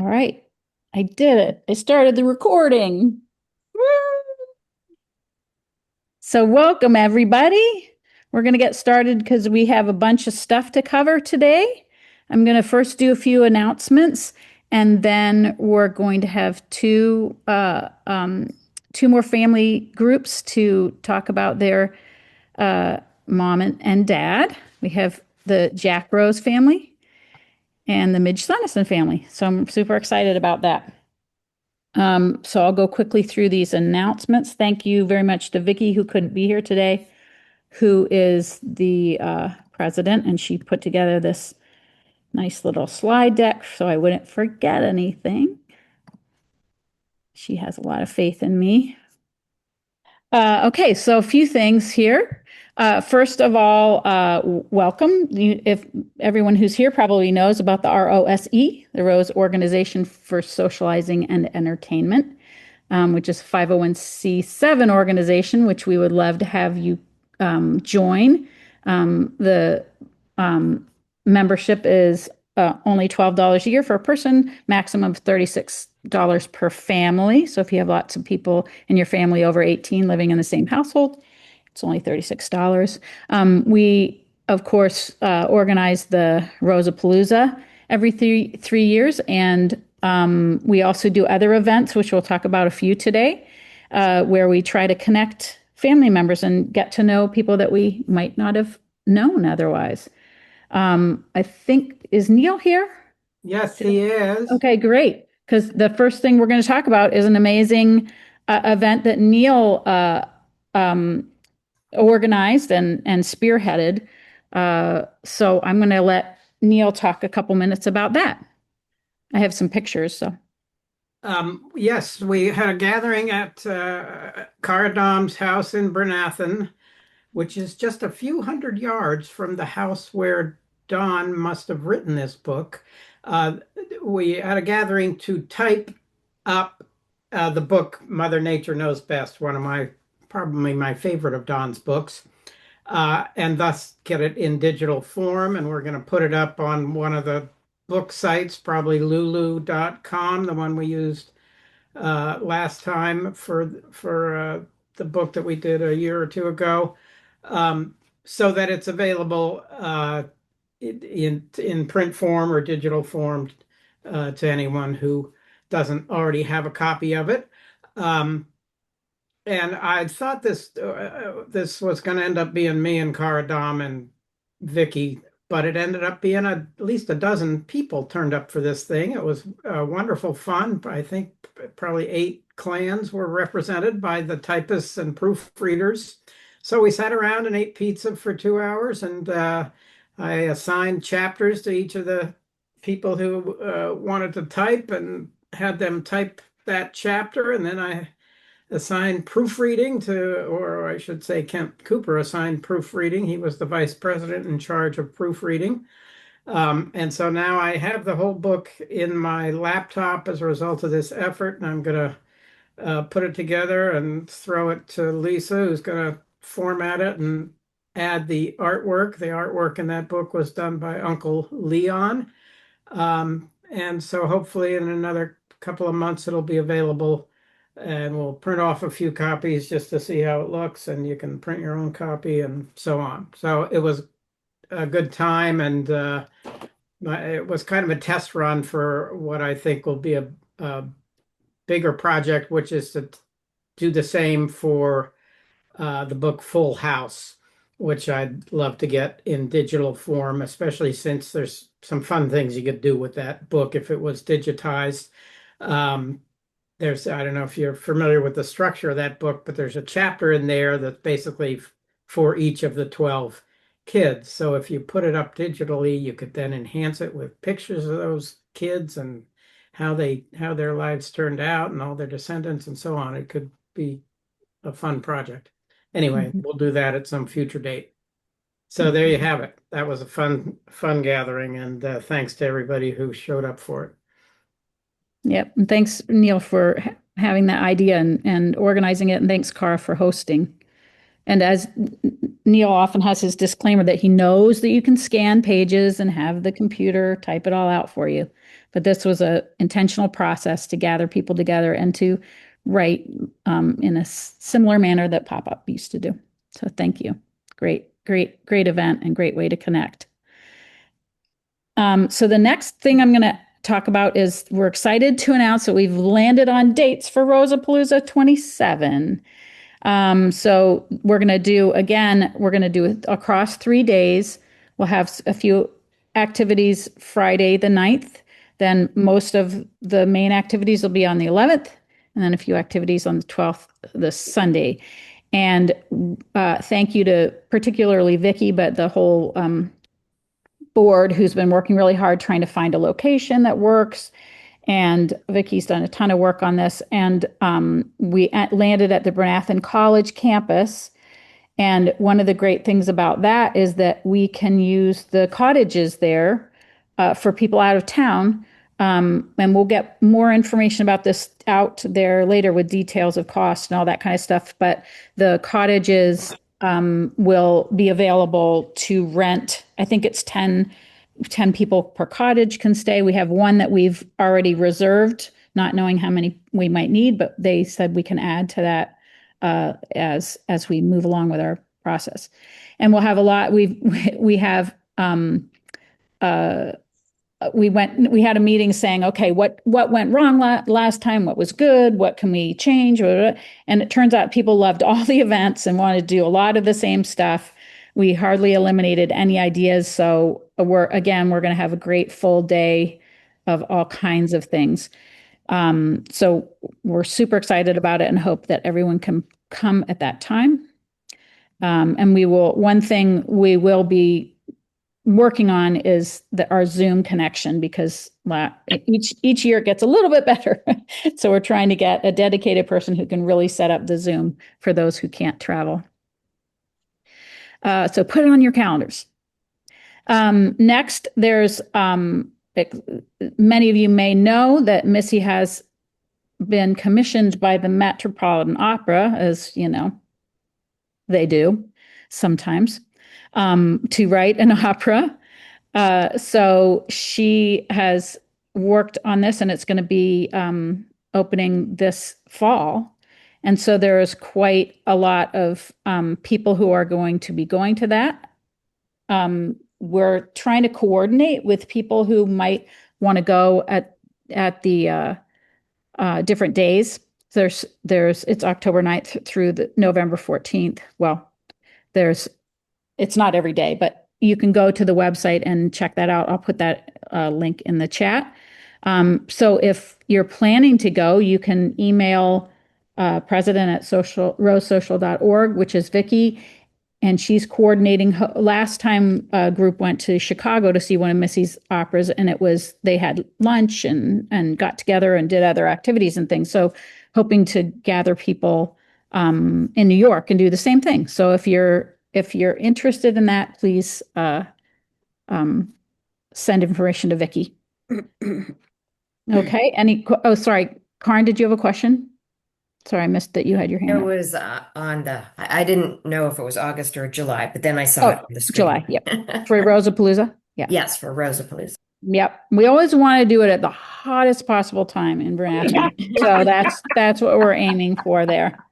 All right. I did it. I started the recording. Woo! So welcome everybody. We're going to get started because we have a bunch of stuff to cover today. I'm going to first do a few announcements, and then we're going to have two more family groups to talk about their uh, mom and dad. We have the Jack Rose family and the Midge Sunnison family. So I'm super excited about that. So I'll go quickly through these announcements. Thank you very much to Vicky, who couldn't be here today, who is the president, and she put together this nice little slide deck so I wouldn't forget anything. She has a lot of faith in me. Okay, so a few things here. First of all, welcome. If everyone who's here probably knows about the R.O.S.E, the Rose Organization for Socializing and Entertainment, which is a 501c7 organization, which we would love to have you join. The membership is only $12 a year for a person, maximum of $36 per family. So if you have lots of people in your family over 18 living in the same household, it's only $36. We, of course, organize the Rosapalooza every three years, and we also do other events, which we'll talk about a few today, where we try to connect family members and get to know people that we might not have known otherwise. I think, is Neil here? Yes, he is. Okay, great. Because the first thing we're going to talk about is an amazing event that Neil um, organized and spearheaded. So I'm going to let Neil talk a couple minutes about that. I have some pictures, so. Yes, we had a gathering at Caradom's house in Bernathen, which is just a few hundred yards from the house where Don must have written this book. Uh, we had a gathering to type up the book Mother Nature Knows Best, one of my probably my favorite of Don's books, and thus get it in digital form. And we're going to put it up on one of the book sites, probably lulu.com, the one we used last time for the book that we did a year or two ago, so that it's available in print form or digital form to anyone who doesn't already have a copy of it. And I thought this was going to end up being me and Cara Dom and Vicky, but it ended up being at least a dozen people turned up for this thing. It was wonderful fun. I think probably 8 clans were represented by the typists and proofreaders. So we sat around and ate pizza for 2 hours, and I assigned chapters to each of the people who wanted to type and had them type that chapter, and then I assigned proofreading to, or I should say, Kent Cooper assigned proofreading. He was the vice president in charge of proofreading. And so now I have the whole book in my laptop as a result of this effort, and I'm going to put it together and throw it to Lisa, who's going to format it and add the artwork. The artwork in that book was done by Uncle Leon. And so hopefully in another couple of months it'll be available, and we'll print off a few copies just to see how it looks, and you can print your own copy and so on. So it was a good time, and it was kind of a test run for what I think will be a bigger project, which is to do the same for the book Full House, which I'd love to get in digital form, especially since there's some fun things you could do with that book if it was digitized. Um, I don't know if you're familiar with the structure of that book, but there's a chapter in there that's basically for each of the 12 kids. So if you put it up digitally, you could then enhance it with pictures of those kids and how their lives turned out and all their descendants and so on. It could be a fun project. Anyway, Mhm. we'll do that at some future date. So there you have it. That was a fun gathering, and thanks to everybody who showed up for it. Yep. And thanks, Neil, for having that idea and organizing it. And thanks, Cara, for hosting. And as Neil often has his disclaimer that he knows that you can scan pages and have the computer type it all out for you. But this was a intentional process to gather people together and to write in a similar manner that Pop-Up used to do. So thank you. Great event and great way to connect. So the next thing I'm going to talk about is we're excited to announce that we've landed on dates for Rosapalooza 27. So we're going to do, again, we're going to do it across 3 days. We'll have a few activities Friday the 9th. Then most of the main activities will be on the 11th, and then a few activities on the 12th, the Sunday. And thank you to particularly Vicki, but the whole board who's been working really hard trying to find a location that works. And Vicki's done a ton of work on this. And we landed at the Bernathen College campus. And one of the great things about that is that we can use the cottages there for people out of town. And we'll get more information about this out there later with details of cost and all that kind of stuff. But the cottages will be available to rent. I think it's 10 people per cottage can stay. We have one that we've already reserved, not knowing how many we might need, but they said we can add to that as we move along with our process. And we'll have a lot. We have we had a meeting saying, okay, what went wrong last time? What was good? What can we change? And it turns out people loved all the events and wanted to do a lot of the same stuff. We hardly eliminated any ideas. So we're going to have a great full day of all kinds of things. So we're super excited about it and hope that everyone can come at that time. And one thing we will be working on is our Zoom connection, because each year it gets a little bit better. So we're trying to get a dedicated person who can really set up the Zoom for those who can't travel. So put it on your calendars. Next, there's many of you may know that Missy has been commissioned by the Metropolitan Opera, as you know, they do sometimes, to write an opera. So she has worked on this, and it's going to be opening this fall. And so there is quite a lot of people who are going to be going to that. We're trying to coordinate with people who might want to go at the different days. It's October 9th through the November 14th. Well, it's not every day, but you can go to the website and check that out. I'll put that link in the chat. So if you're planning to go, you can email president at rosesocial.org, which is Vicki, and she's coordinating. Last time a group went to Chicago to see one of Missy's operas, and they had lunch and got together and did other activities and things. So hoping to gather people in New York and do the same thing. So if you're interested in that, please send information to Vicki. Okay. Sorry, Karin, did you have a question? Sorry, I missed that you had your hand It up. was I didn't know if it was August or July, but then I saw it on the screen. July, yep. For Rosapalooza? Yeah. Yes, for Rosapalooza. Yep. We always want to do it at the hottest possible time in Bernathen. So that's what we're aiming for there.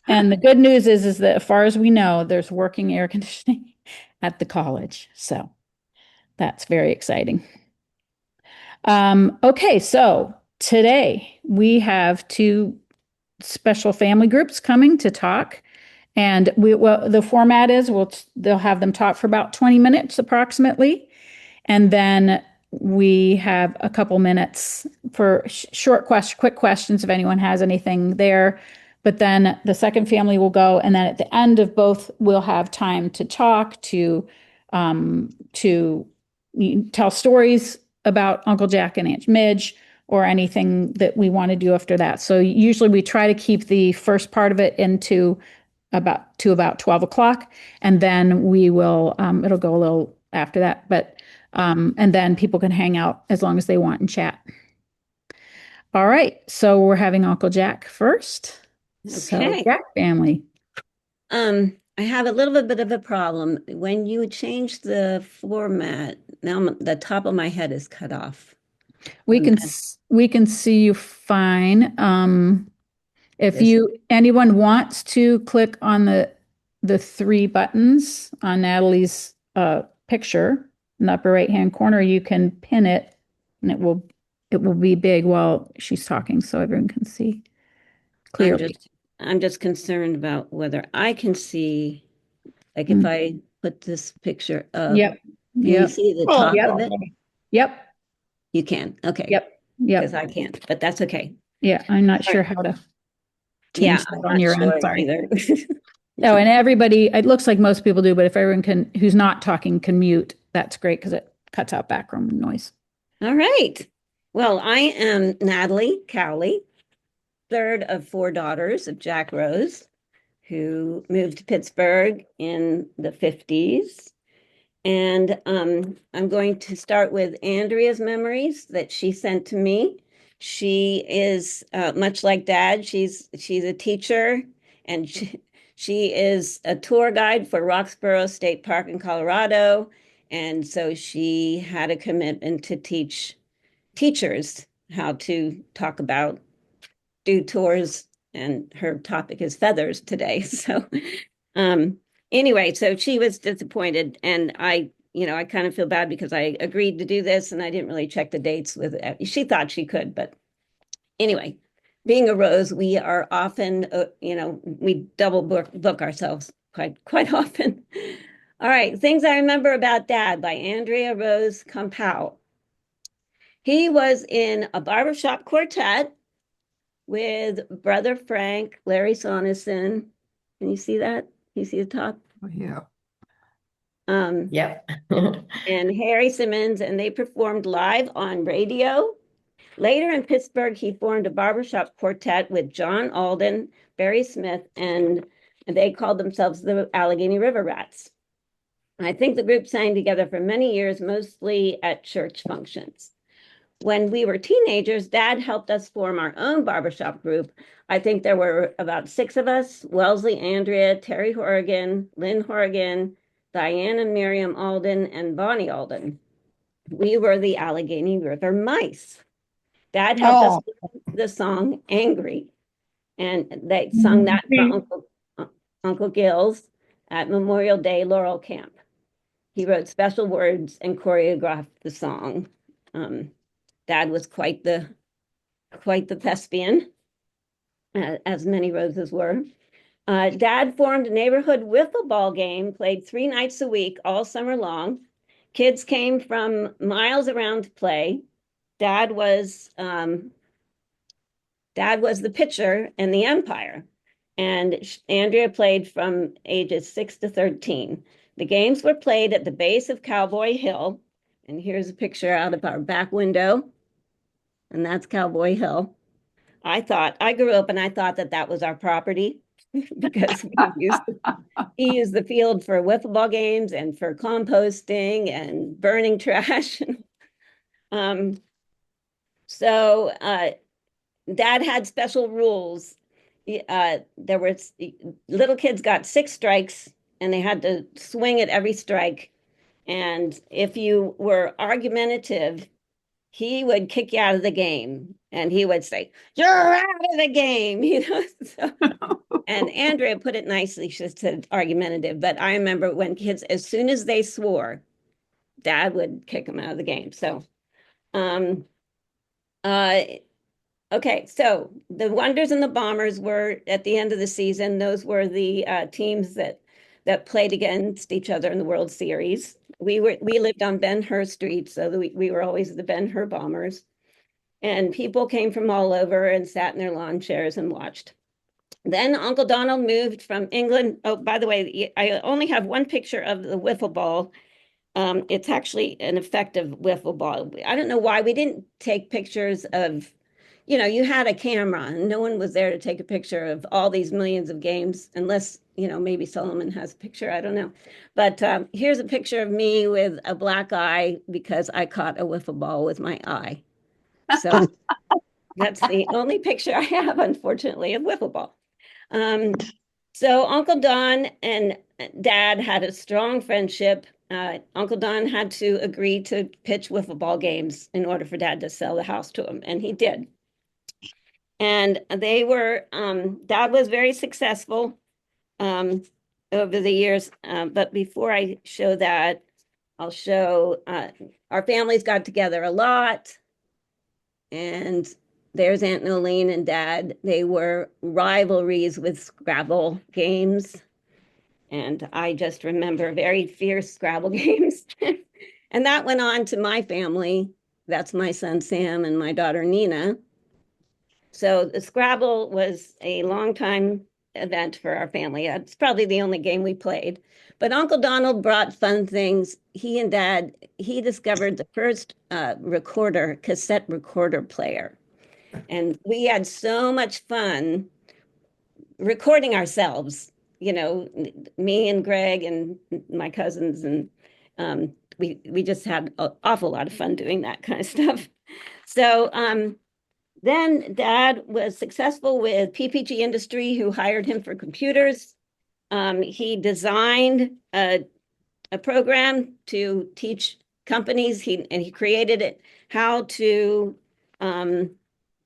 And the good news is that as far as we know, there's working air conditioning at the college. So that's very exciting. Okay, so today we have two special family groups coming to talk. And the format is they'll have them talk for about 20 minutes approximately. And then we have a couple minutes for quick questions if anyone has anything there. But then the second family will go, and then at the end of both, we'll have time to talk, to tell stories about Uncle Jack and Aunt Midge, or anything that we want to do after that. So usually we try to keep the first part of it into about 12 o'clock, and then we will it'll go a little after that, but and then people can hang out as long as they want and chat. All right, so we're having Uncle Jack first. Okay. So Jack family. I have a little bit of a problem. When you change the format, now the top of my head is cut off. We can see you fine. If This, anyone wants to click on the three buttons on Natalie's picture in the upper right hand corner, you can pin it, and it will be big while she's talking, so everyone can see I'm clearly. just I'm just concerned about whether I can see, like if Mm. I put this picture up, Yep. can you Yep. see the Oh, top Yep. of it? Yep. You can. Okay. Yep. Because Yep. I can't, but that's okay. Yeah. I'm not All sure right. how to Yeah, change I'm that on not your end. sure Sorry. either. Oh, and everybody, it looks like most people do, but if everyone who's not talking can mute, that's great because it cuts out background noise. All right. Well, I am Natalie Cowley, third of four daughters of Jack Rose, who moved to Pittsburgh in the 50s. And I'm going to start with Andrea's memories that she sent to me. She is much like Dad. She's a teacher, and she is a tour guide for Roxborough State Park in Colorado. And so she had a commitment to teach teachers how to talk about do tours, and her topic is feathers today. So um anyway, so she was disappointed, and I kind of feel bad because I agreed to do this and I didn't really check the dates with it. She thought she could, but anyway, being a Rose, we are often we double book ourselves quite often. All right, things I remember about Dad by Andrea Rose Campau. He was in a barbershop quartet with Brother Frank, Larry Sonneson. Can you see that? Can you see the top? Oh, yeah. Yep. And Harry Simmons, and they performed live on radio. Later in Pittsburgh, he formed a barbershop quartet with John Alden, Barry Smith, and they called themselves the Allegheny River Rats. I think the group sang together for many years, mostly at church functions. When we were teenagers, Dad helped us form our own barbershop group. I think there were about six of us: Wellesley, Andrea, Terry Horrigan, Lynn Horrigan, Diane and Miriam Alden, and Bonnie Alden. We were the Allegheny River Mice. Dad helped us Oh, with the song Angry, and they sung that for mhm. Uncle Gil's at Memorial Day Laurel Camp. He wrote special words and choreographed the song. Dad was quite the thespian, as many Roses were. Dad formed a neighborhood wiffle ball game, played 3 nights a week all summer long. Kids came from miles around to play. Dad was um, Dad was the pitcher and the umpire, and Andrea played from ages 6 to 13. The games were played at the base of Cowboy Hill, and here's a picture out of our back window, and that's Cowboy Hill. I grew up and I thought that that was our property because he used the field for wiffle ball games and for composting and burning trash. um, so Dad had special rules. There were little kids got 6 strikes and they had to swing at every strike. And if you were argumentative, he would kick you out of the game and he would say, "You're out of the game." So, and Andrea put it nicely. She said argumentative, but I remember when kids, as soon as they swore, Dad would kick them out of the game. So, um, uh, okay. So the Wonders and the Bombers were at the end of the season. Those were the teams that played against each other in the World Series. We lived on Ben Hur Street, so we were always the Ben Hur Bombers. And people came from all over and sat in their lawn chairs and watched. Then Uncle Donald moved from England. Oh, by the way, I only have one picture of the wiffle ball. It's actually an effective wiffle ball. I don't know why we didn't take pictures of, you had a camera and no one was there to take a picture of all these millions of games, unless, maybe Solomon has a picture. I don't know. But here's a picture of me with a black eye because I caught a wiffle ball with my eye. So that's the only picture I have, unfortunately, of wiffle ball. Um, So Uncle Don and Dad had a strong friendship. Uncle Don had to agree to pitch wiffle ball games in order for Dad to sell the house to him, and he did. And Dad was very successful um, over the years. But before I show that, I'll show our families got together a lot. And there's Aunt Nolene and Dad. They were rivalries with Scrabble games. And I just remember very fierce Scrabble games. And that went on to my family. That's my son Sam and my daughter Nina. So the Scrabble was a long time event for our family. It's probably the only game we played. But Uncle Donald brought fun things. He discovered the first cassette recorder player. And we had so much fun recording ourselves, me and Greg and my cousins. And we just had an awful lot of fun doing that kind of stuff. So then Dad was successful with PPG Industry, who hired him for computers. He designed a program to teach companies. He created it how to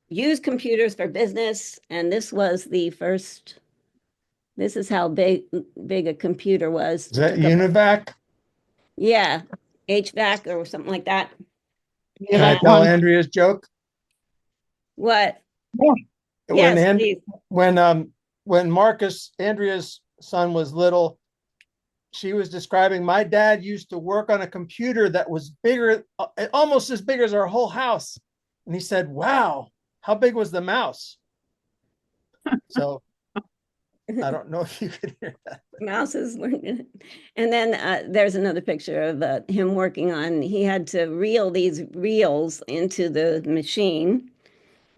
use computers for business. And this was the first. This is how big a computer was. Is that UNIVAC? Yeah, HVAC or something like that. Can I tell Andrea's joke? What? When Yes, please. when Marcus, Andrea's son, was little, she was describing my dad used to work on a computer that was bigger, almost as big as our whole house. And he said, "Wow, how big was the mouse?" So I don't know if you could hear that. Mouses were good. And then there's another picture of him working on, he had to reel these reels into the machine.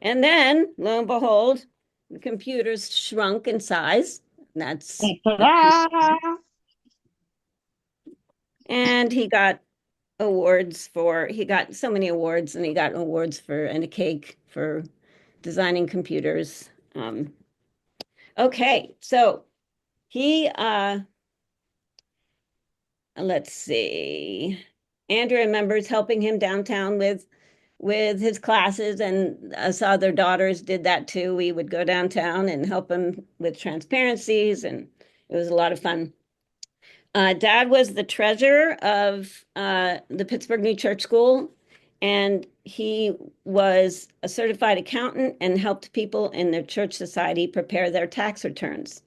And then, lo and behold, the computers shrunk in size. That's and he got so many awards, and he got awards and a cake for designing computers. Okay, so he let's see. Andrew remembers helping him downtown with his classes, and us other daughters did that too. We would go downtown and help him with transparencies, and it was a lot of fun. Dad was the treasurer of the Pittsburgh New Church School, and he was a certified accountant and helped people in their church society prepare their tax returns.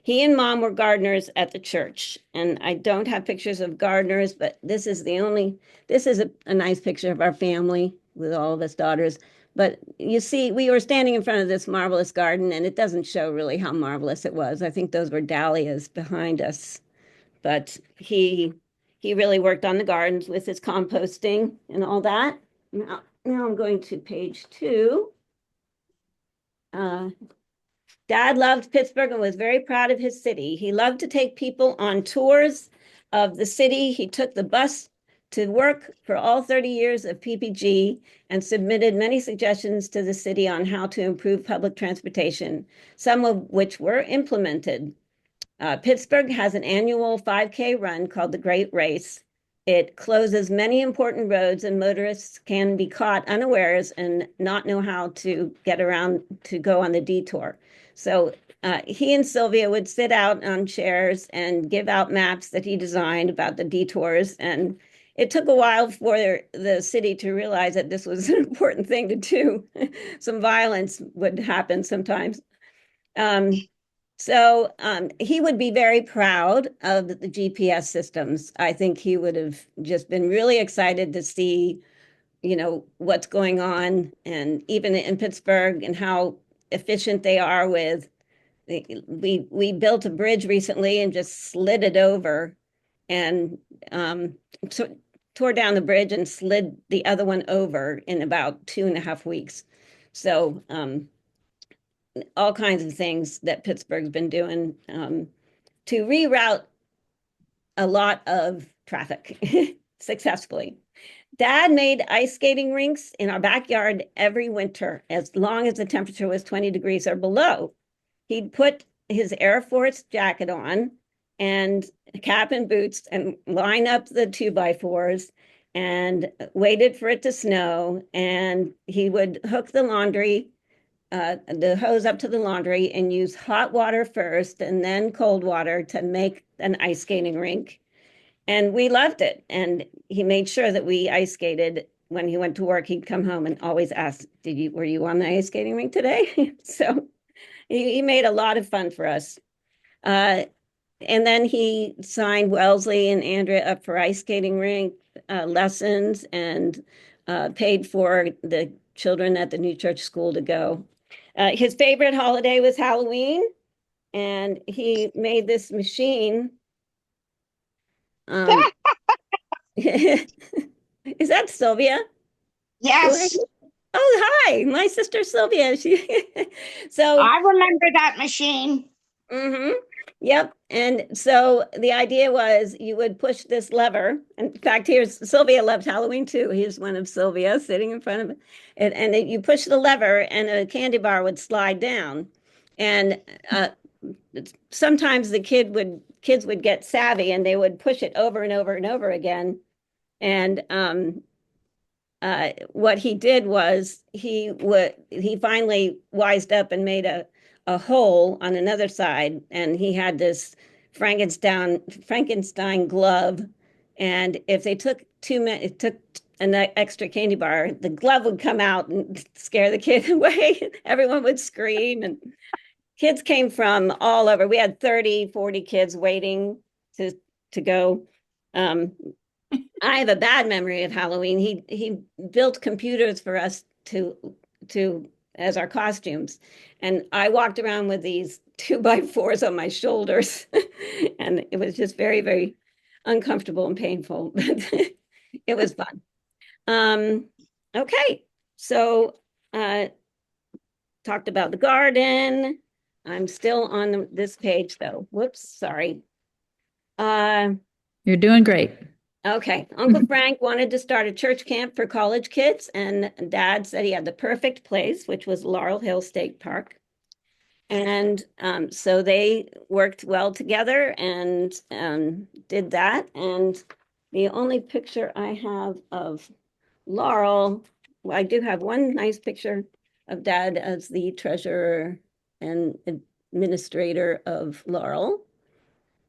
He and Mom were gardeners at the church, and I don't have pictures of gardeners, but this is a nice picture of our family with all of us daughters. But you see, we were standing in front of this marvelous garden, and it doesn't show really how marvelous it was. I think those were dahlias behind us. But he really worked on the gardens with his composting and all that. Now I'm going to page 2. Dad loved Pittsburgh and was very proud of his city. He loved to take people on tours of the city. He took the bus to work for all 30 years of PPG and submitted many suggestions to the city on how to improve public transportation, some of which were implemented. Pittsburgh has an annual 5K run called the Great Race. It closes many important roads, and motorists can be caught unawares and not know how to get around to go on the detour. So he and Sylvia would sit out on chairs and give out maps that he designed about the detours. And it took a while for the city to realize that this was an important thing to do. Some violence would happen sometimes. So he would be very proud of the GPS systems. I think he would have just been really excited to see, what's going on, and even in Pittsburgh and how efficient they are with. We built a bridge recently and just slid it over, and tore down the bridge and slid the other one over in about 2.5 weeks. So all kinds of things that Pittsburgh's been doing to reroute a lot of traffic successfully. Dad made ice skating rinks in our backyard every winter, as long as the temperature was 20 degrees or below. He'd put his Air Force jacket on and cap and boots and line up the 2x4s and waited for it to snow. And he would hook the hose up to the laundry and use hot water first and then cold water to make an ice skating rink. And we loved it. And he made sure that we ice skated. When he went to work, he'd come home and always ask, were you on the ice skating rink today? So he made a lot of fun for us. And then he signed Wellesley and Andrea up for ice skating rink lessons and paid for the children at the New Church School to go. His favorite holiday was Halloween, and he made this machine. Is that Sylvia? Yes, Oh, hi, my sister Sylvia. So I remember that machine. mm-hmm. Yep. And so the idea was you would push this lever. In fact, here's Sylvia loved Halloween too. Here's one of Sylvia sitting in front of it. And you push the lever and a candy bar would slide down. And sometimes the kids would get savvy and they would push it over and over and over again. And what he did was he finally wised up and made a hole on another side, and he had this Frankenstein glove. And if they took took an extra candy bar, the glove would come out and scare the kid away. Everyone would scream, and kids came from all over. We had 30, 40 kids waiting to go. I have a bad memory of Halloween. He built computers for us to as our costumes, and I walked around with these 2x4s on my shoulders, and it was just very, very uncomfortable and painful, but it was fun. Okay, so talked about the garden. I'm still on this page though. Whoops, sorry. You're doing great. Okay. Uncle Frank wanted to start a church camp for college kids, and Dad said he had the perfect place, which was Laurel Hill State Park. And so they worked well together and did that. And the only picture I have of Laurel, well, I do have one nice picture of Dad as the treasurer and administrator of Laurel.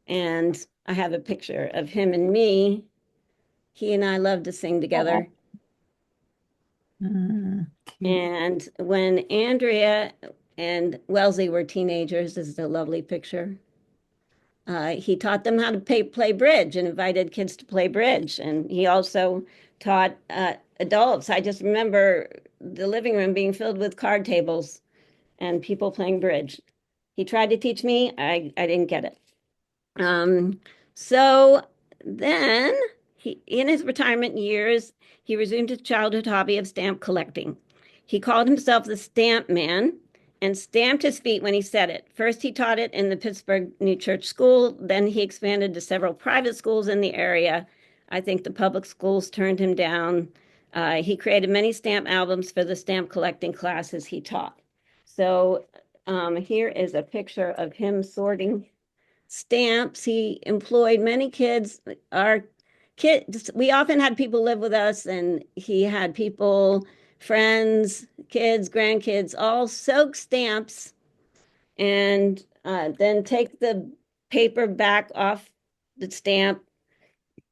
And I have a picture of him and me. He and I love to sing together. Cute. And when Andrea and Wellesley were teenagers, this is a lovely picture. He taught them how to play bridge and invited kids to play bridge. And he also taught adults. I just remember the living room being filled with card tables and people playing bridge. He tried to teach me. I didn't get it. So then in his retirement years, he resumed his childhood hobby of stamp collecting. He called himself the Stamp Man and stamped his feet when he said it. First, he taught it in the Pittsburgh New Church School. Then he expanded to several private schools in the area. I think the public schools turned him down. He created many stamp albums for the stamp collecting classes he taught. So here is a picture of him sorting stamps. He employed many kids. Our kids, we often had people live with us, and he had people, friends, kids, grandkids, all soak stamps and then take the paper back off the stamp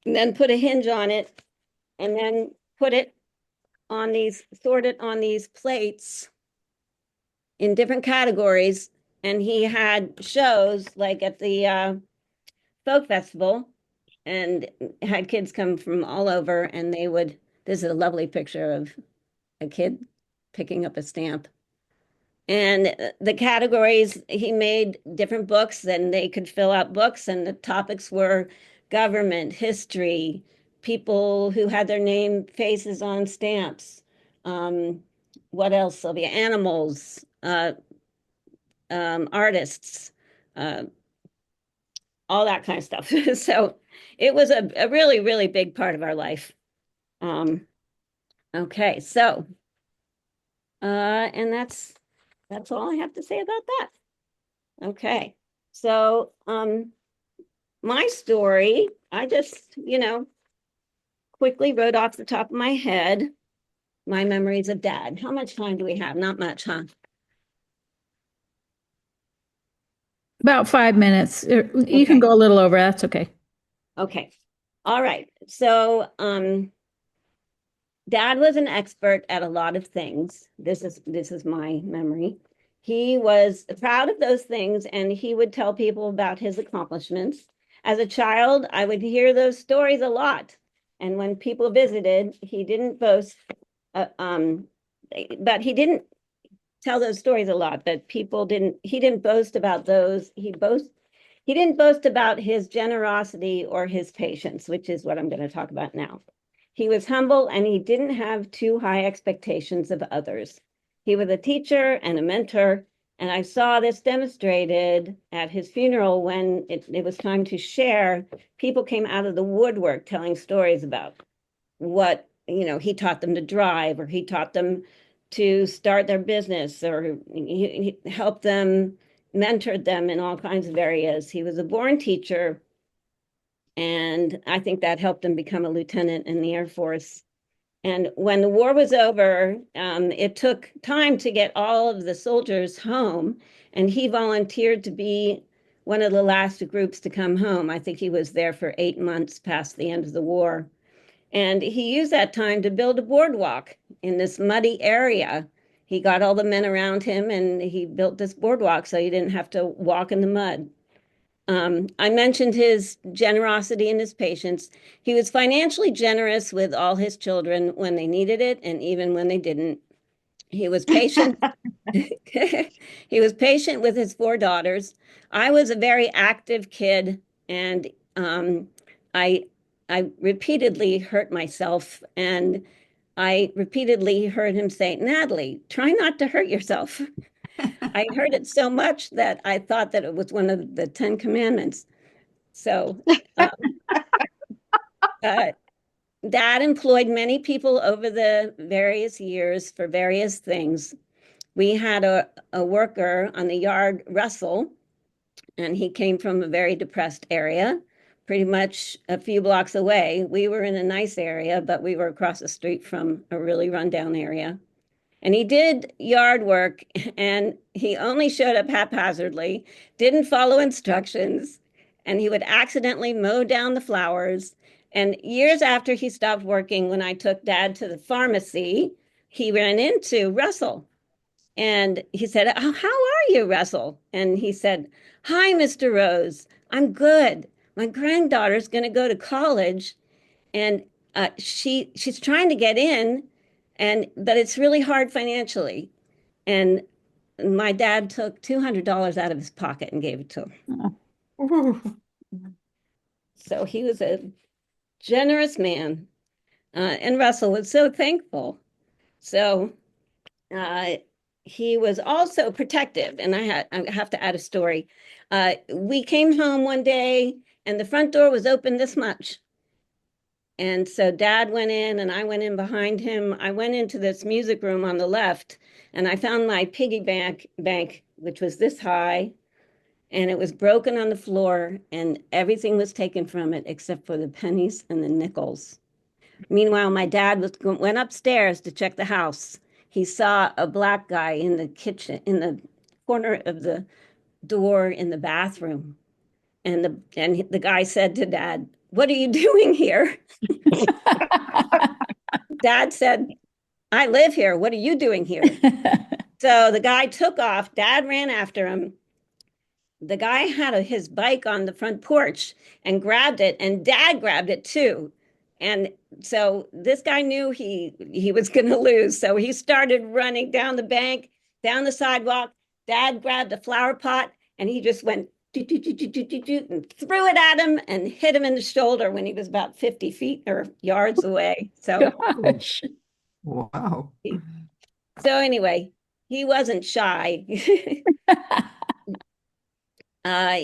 and then put a hinge on it and then sort it on these plates in different categories. And he had shows like at the folk festival and had kids come from all over, and this is a lovely picture of a kid picking up a stamp. And the categories, he made different books, and they could fill out books, and the topics were government, history, people who had their name faces on stamps. What else, Sylvia? Animals, artists, all that kind of stuff. So it was a really, really big part of our life. Okay, so and that's all I have to say about that. Okay. So, my story, I just, quickly wrote off the top of my head my memories of dad. How much time do we have? Not much, huh? About 5 minutes. You can Okay. go a little over. That's okay. Okay. All right. So, dad was an expert at a lot of things. This is my memory. He was proud of those things and he would tell people about his accomplishments. As a child, I would hear those stories a lot. And when people visited, he didn't boast, uh, um, but he didn't tell those stories a lot, but he didn't boast about those. He didn't boast about his generosity or his patience, which is what I'm going to talk about now. He was humble and he didn't have too high expectations of others. He was a teacher and a mentor, and I saw this demonstrated at his funeral when it was time to share. People came out of the woodwork telling stories about what, he taught them to drive, or he taught them to start their business, or he helped them, mentored them in all kinds of areas. He was a born teacher, and I think that helped him become a lieutenant in the Air Force. And when the war was over, it took time to get all of the soldiers home, and he volunteered to be one of the last groups to come home. I think he was there for 8 months past the end of the war. And he used that time to build a boardwalk in this muddy area. He got all the men around him and he built this boardwalk so he didn't have to walk in the mud. I mentioned his generosity and his patience. He was financially generous with all his children when they needed it and even when they didn't. He was patient. He was patient with his 4 daughters. I was a very active kid, and I I repeatedly hurt myself, and I repeatedly heard him say, "Natalie, try not to hurt yourself." I heard it so much that I thought that it was one of the Ten Commandments. So, um, uh, Dad employed many people over the various years for various things. We had a worker on the yard, Russell, and he came from a very depressed area, pretty much a few blocks away. We were in a nice area, but we were across the street from a really rundown area. And he did yard work and he only showed up haphazardly, didn't follow instructions, and he would accidentally mow down the flowers. And years after he stopped working, when I took Dad to the pharmacy, he ran into Russell and he said, "Oh, how are you, Russell?" And he said, "Hi, Mr. Rose. I'm good. My granddaughter's going to go to college, and she's trying to get in, but it's really hard financially." And my dad took $200 out of his pocket and gave it to him. Ooh. So he was a generous man, and Russell was so thankful. So uh, he was also protective, and I have to add a story. We came home one day, and the front door was open this much. And so Dad went in, and I went in behind him. I went into this music room on the left, and I found my piggy bank, which was this high, and it was broken on the floor, and everything was taken from it except for the pennies and the nickels. Meanwhile, my dad went upstairs to check the house. He saw a black guy in the kitchen, in the corner of the door in the bathroom. And the guy said to Dad, "What are you doing here?" Dad said, "I live here. What are you doing here?" So the guy took off. Dad ran after him. The guy had his bike on the front porch and grabbed it, and Dad grabbed it too. And so this guy knew he was going to lose. So he started running down the bank, down the sidewalk. Dad grabbed a flower pot and he just went and threw it at him and hit him in the shoulder when he was about 50 feet or yards away. So, Gosh. Wow. so anyway, he wasn't shy. uh,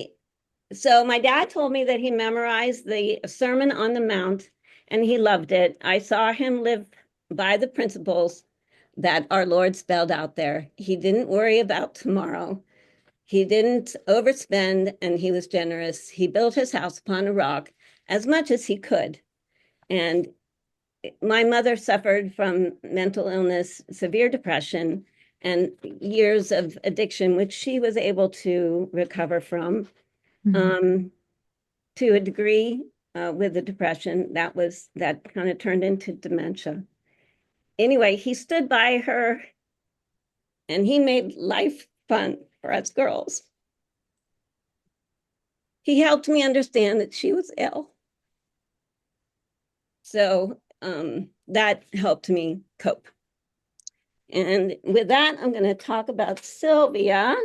So my dad told me that he memorized the Sermon on the Mount and he loved it. I saw him live by the principles that our Lord spelled out there. He didn't worry about tomorrow. He didn't overspend and he was generous. He built his house upon a rock as much as he could. And my mother suffered from mental illness, severe depression, and years of addiction, which she was able to recover from to a degree with the depression. That kind of turned into dementia. Anyway, he stood by her and he made life fun for us girls. He helped me understand that she was ill. So that helped me cope. And with that, I'm going to talk about Sylvia.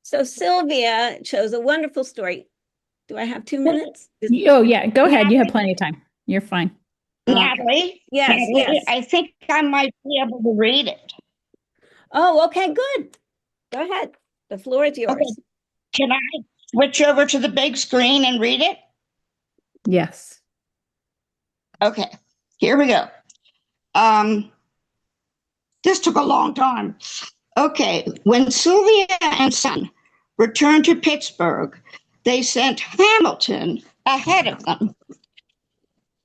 So Sylvia chose a wonderful story. Do I have 2 minutes? Oh, yeah. Go ahead. You have plenty of time. You're fine. Natalie? Yes, Natalie, yes. I think I might be able to read it. Oh, okay, good. Go ahead. The floor is yours. Okay. Can I switch over to the big screen and read it? Yes. Okay, here we go. This took a long time. Okay, when Sylvia and son returned to Pittsburgh, they sent Hamilton ahead of them.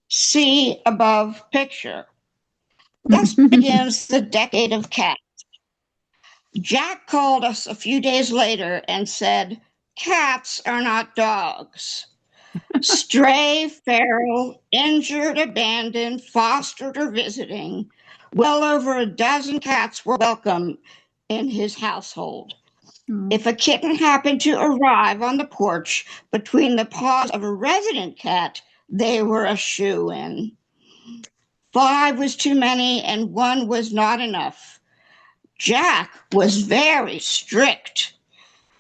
See above picture. Thus begins the decade of cats. Jack called us a few days later and said, cats are not dogs. Stray, feral, injured, abandoned, fostered, or visiting, well over a dozen cats were welcome in his household. If a kitten happened to arrive on the porch between the paws of a resident cat, they were a shoo-in. 5 was too many and 1 was not enough. Jack was very strict.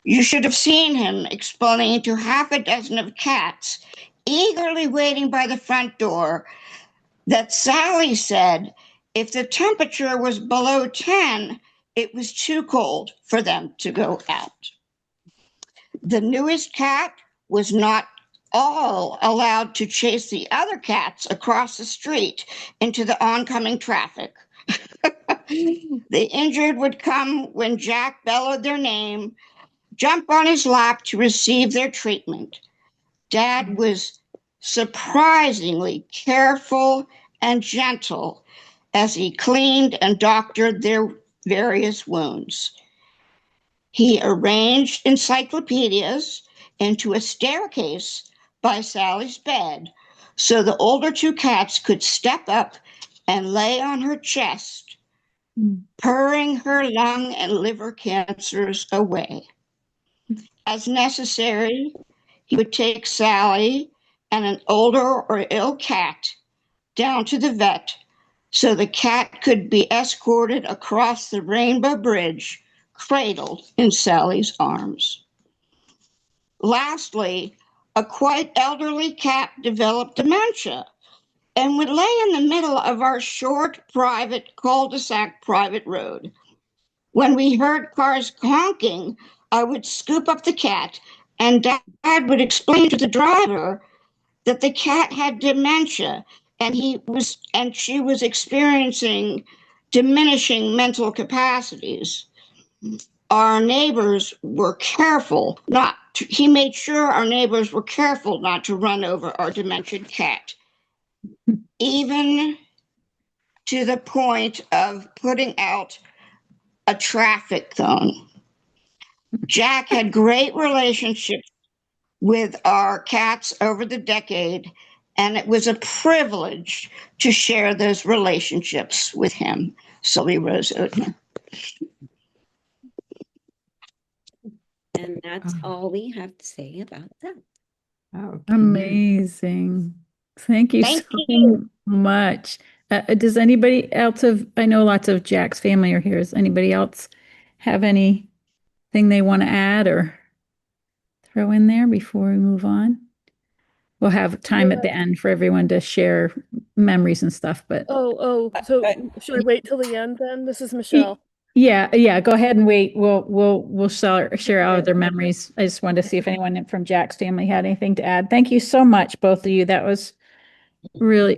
You should have seen him explaining to half a dozen of cats, eagerly waiting by the front door, that Sally said if the temperature was below 10, it was too cold for them to go out. The newest cat was not all allowed to chase the other cats across the street into the oncoming traffic. The injured would come when Jack bellowed their name, jump on his lap to receive their treatment. Dad was surprisingly careful and gentle as he cleaned and doctored their various wounds. He arranged encyclopedias into a staircase by Sally's bed so the older 2 cats could step up and lay on her chest, purring her lung and liver cancers away. As necessary, he would take Sally and an older or ill cat down to the vet so the cat could be escorted across the Rainbow Bridge, cradled in Sally's arms. Lastly, a quite elderly cat developed dementia and would lay in the middle of our short, private, cul-de-sac private road. When we heard cars honking, I would scoop up the cat, and Dad would explain to the driver that the cat had dementia and she was experiencing diminishing mental capacities. Our neighbors were careful he made sure our neighbors were careful not to run over our demented cat, even to the point of putting out a traffic cone. Jack had great relationships with our cats over the decade, and it was a privilege to share those relationships with him. Sylvie Rose Oatman. And that's all we have to say about that. Oh, Amazing. Thank you Thank so you. much. Does anybody else I know lots of Jack's family are here. Does anybody else have anything they want to add or throw in there before we move on? We'll have time at the end for everyone to share memories and stuff, but So should I wait till the end then? This is Michelle. yeah, go ahead and wait. We'll share all of their memories. I just wanted to see if anyone from Jack's family had anything to add. Thank you so much, both of you. That was really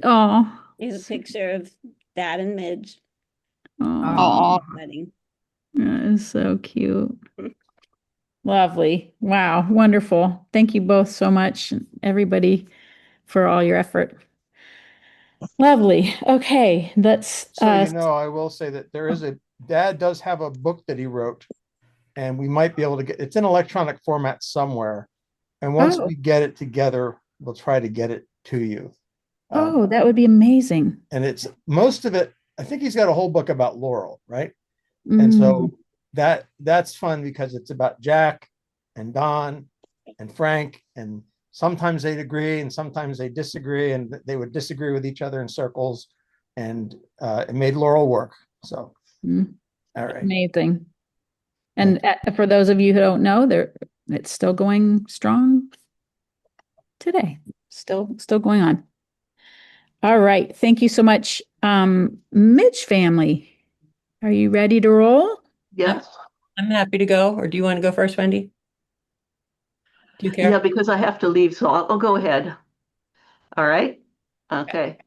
Here's a picture of Dad and Midge oh, wedding. that is so cute. Lovely. Wow. Wonderful. Thank you both so much, everybody, for all your effort. Lovely. Okay. Let's, So, I will say that Dad does have a book that he wrote, and we might be able to it's in electronic format somewhere. And once oh, we get it together, we'll try to get it to you. oh, that would be amazing. And it's most of it, I think he's got a whole book about Laurel, right? And Mm, so that's fun because it's about Jack and Don and Frank, and sometimes they'd agree and sometimes they disagree, and they would disagree with each other in circles, and it made Laurel work. So, mm, all right. amazing. And for those of you who don't know, it's still going strong today. Still going on. All right. Thank you so much. Midge family, are you ready to roll? Yes. I'm happy to go. Or do you want to go first, Wendy? Do you care? Yeah, because I have to leave, so I'll go ahead. All right. Okay.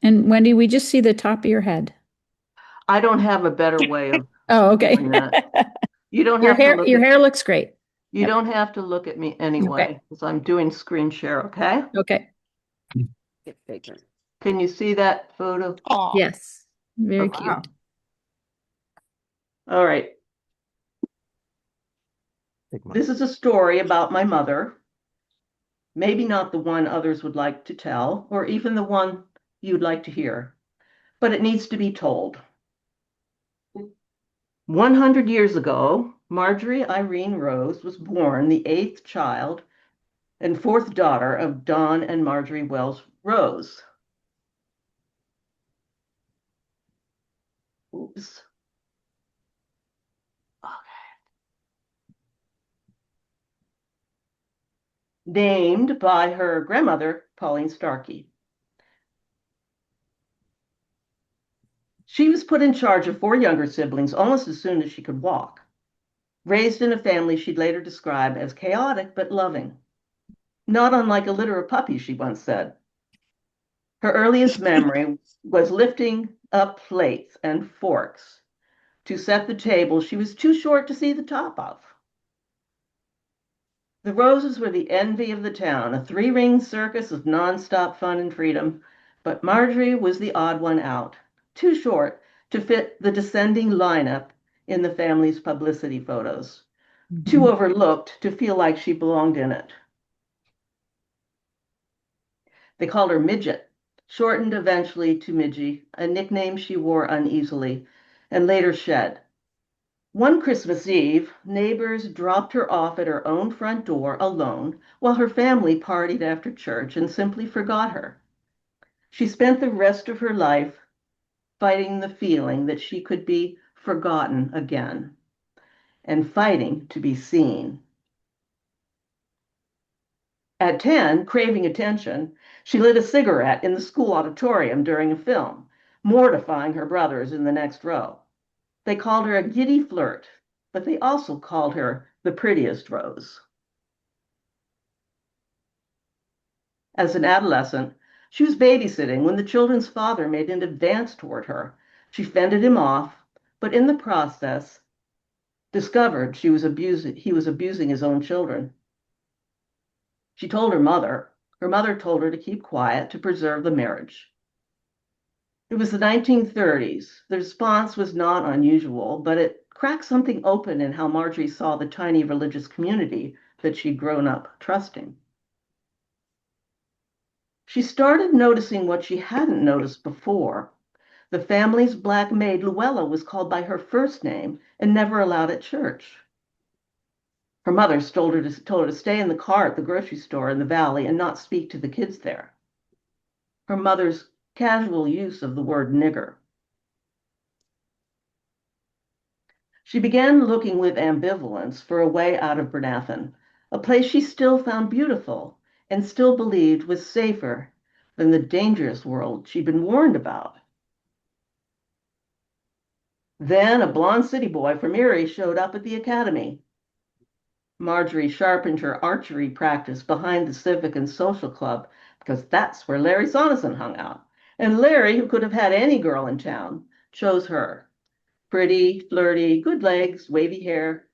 And Wendy, we just see the top of your head. I don't have a better way of Oh, okay. doing that. You don't Your have to hair, look your at hair looks great. you Yep. don't have to look at me anyway, Okay. because I'm doing screen share, okay? Okay. Get bigger. Can you see that photo? Oh, Yes. Very Okay. cute. All right. This is a story about my mother. Maybe not the one others would like to tell, or even the one you'd like to hear, but it needs to be told. 100 years ago, Marjorie Irene Rose was born the 8th child and 4th daughter of Don and Marjorie Wells Rose. Oops. Okay. Named by her grandmother, Pauline Starkey. She was put in charge of 4 younger siblings almost as soon as she could walk. Raised in a family she'd later describe as chaotic but loving. Not unlike a litter of puppies, she once said. Her earliest memory was lifting up plates and forks to set the table she was too short to see the top of. The Roses were the envy of the town, a 3-ring circus of nonstop fun and freedom, but Marjorie was the odd one out, too short to fit the descending lineup in the family's publicity photos, too overlooked to feel like she belonged in it. They called her Midget, shortened eventually to Midgie, a nickname she wore uneasily and later shed. One Christmas Eve, neighbors dropped her off at her own front door alone while her family partied after church and simply forgot her. She spent the rest of her life fighting the feeling that she could be forgotten again and fighting to be seen. At 10, craving attention, she lit a cigarette in the school auditorium during a film, mortifying her brothers in the next row. They called her a giddy flirt, but they also called her the prettiest Rose. As an adolescent, she was babysitting when the children's father made an advance toward her. She fended him off, but in the process, discovered he was abusing his own children. She told her mother. Her mother told her to keep quiet to preserve the marriage. It was the 1930s. The response was not unusual, but it cracked something open in how Marjorie saw the tiny religious community that she'd grown up trusting. She started noticing what she hadn't noticed before. The family's black maid, Luella, was called by her first name and never allowed at church. Her mother told her to stay in the car at the grocery store in the valley and not speak to the kids there. Her mother's casual use of the word nigger. She began looking with ambivalence for a way out of Bernathen, a place she still found beautiful and still believed was safer than the dangerous world she'd been warned about. Then a blonde city boy from Erie showed up at the academy. Marjorie sharpened her archery practice behind the Civic and Social Club because that's where Larry Sonneson hung out. And Larry, who could have had any girl in town, chose her. Pretty, flirty, good legs, wavy hair.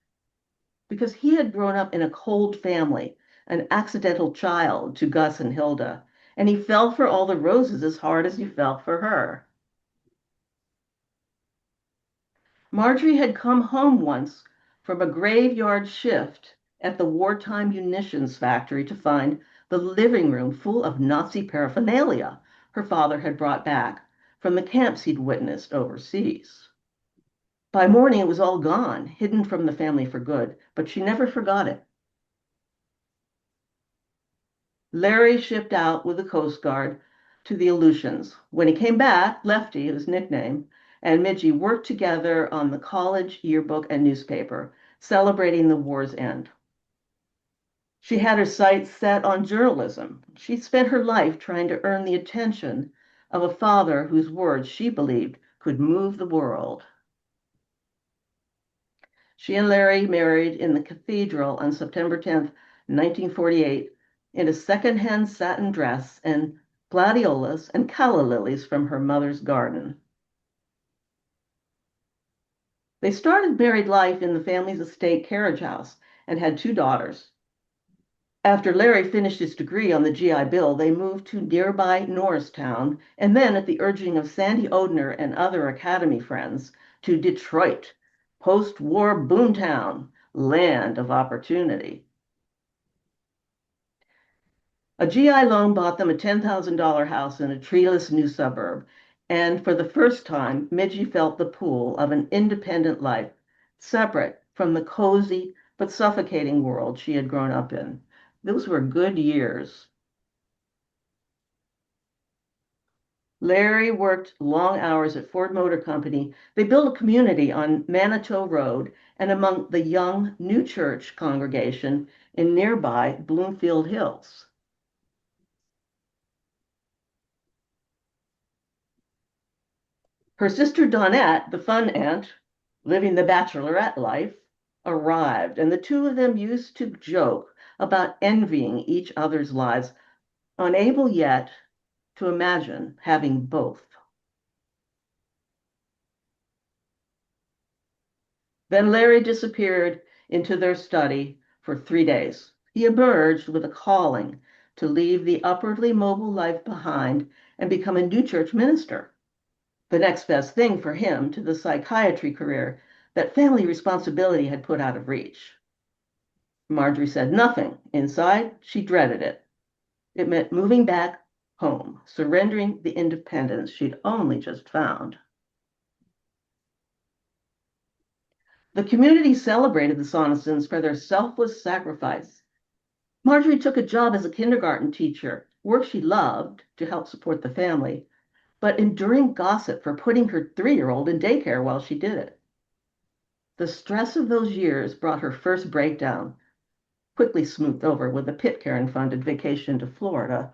because he had grown up in a cold family, an accidental child to Gus and Hilda, and he fell for all the roses as hard as he fell for her. Marjorie had come home once from a graveyard shift at the wartime munitions factory to find the living room full of Nazi paraphernalia her father had brought back from the camps he'd witnessed overseas. By morning, it was all gone, hidden from the family for good, but she never forgot it. Larry shipped out with the Coast Guard to the Aleutians. When he came back, Lefty, his nickname, and Midge worked together on the college yearbook and newspaper, celebrating the war's end. She had her sights set on journalism. She spent her life trying to earn the attention of a father whose words she believed could move the world. She and Larry married in the cathedral on September 10th, 1948, in a second-hand satin dress and gladiolas and calla lilies from her mother's garden. They started married life in the family's estate carriage house and had 2 daughters. After Larry finished his degree on the GI Bill, they moved to nearby Norristown, and then, at the urging of Sandy Odner and other Academy friends, to Detroit, post-war boomtown, land of opportunity. A GI loan bought them a $10,000 house in a treeless new suburb, and for the first time, Midge felt the pull of an independent life, separate from the cozy but suffocating world she had grown up in. Those were good years. Larry worked long hours at Ford Motor Company. They built a community on Manitou Road and among the young New Church congregation in nearby Bloomfield Hills. Her sister Donette, the fun aunt, living the bachelorette life, arrived, and the 2 of them used to joke about envying each other's lives, unable yet to imagine having both. Then Larry disappeared into their study for 3 days. He emerged with a calling to leave the upwardly mobile life behind and become a New Church minister, the next best thing for him to the psychiatry career that family responsibility had put out of reach. Marjorie said nothing. Inside, she dreaded it. It meant moving back home, surrendering the independence she'd only just found. The community celebrated the Sonnesons for their selfless sacrifice. Marjorie took a job as a kindergarten teacher, work she loved to help support the family, but enduring gossip for putting her 3-year-old in daycare while she did it. The stress of those years brought her first breakdown, quickly smoothed over with a Pitcairn-funded vacation to Florida.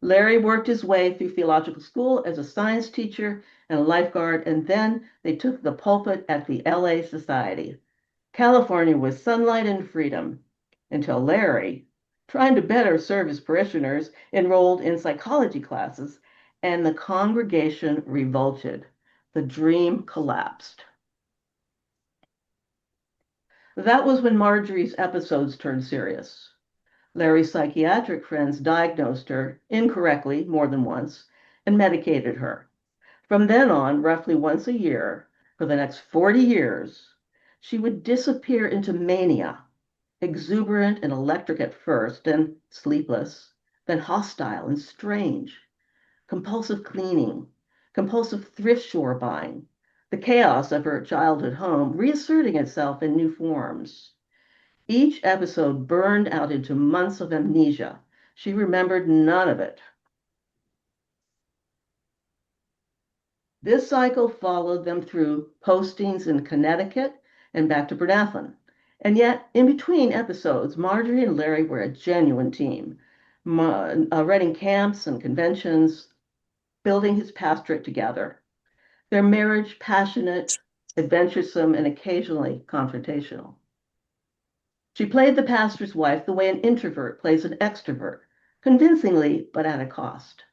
Larry worked his way through theological school as a science teacher and a lifeguard, and then they took the pulpit at the LA Society. California was sunlight and freedom, until Larry, trying to better serve his parishioners, enrolled in psychology classes, and the congregation revolted. The dream collapsed. That was when Marjorie's episodes turned serious. Larry's psychiatric friends diagnosed her incorrectly more than once and medicated her. From then on, roughly once a year, for the next 40 years, she would disappear into mania, exuberant and electric at first, then sleepless, then hostile and strange, compulsive cleaning, compulsive thrift store buying, the chaos of her childhood home reasserting itself in new forms. Each episode burned out into months of amnesia. She remembered none of it. This cycle followed them through postings in Connecticut and back to Bernathlin. And yet, in between episodes, Marjorie and Larry were a genuine team, running camps and conventions, building his pastorate together. Their marriage passionate, adventuresome, and occasionally confrontational. She played the pastor's wife the way an introvert plays an extrovert, convincingly, but at a cost.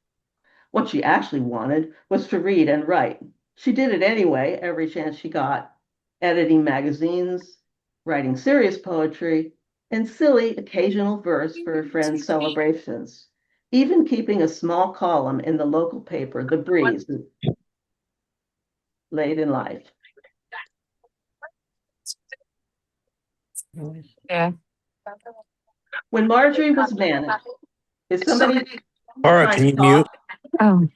What she actually wanted was to read and write. She did it anyway, every chance she got. editing magazines, writing serious poetry, and silly occasional verse for her friends' celebrations, even keeping a small column in the local paper, The Breeze, late in life. Yeah. When Marjorie was manic, is somebody Laura, trying can to you mute? talk?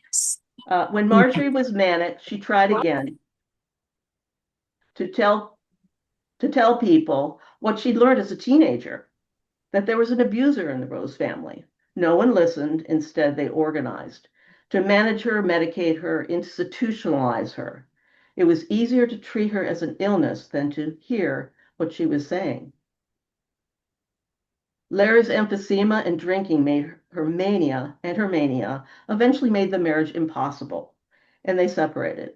Oh, When Marjorie was manic, she tried again to tell people what she'd learned as a teenager, that there was an abuser in the Rose family. No one listened. Instead, they organized to manage her, medicate her, institutionalize her. It was easier to treat her as an illness than to hear what she was saying. Larry's emphysema and drinking made her mania, and her mania eventually made the marriage impossible, and they separated.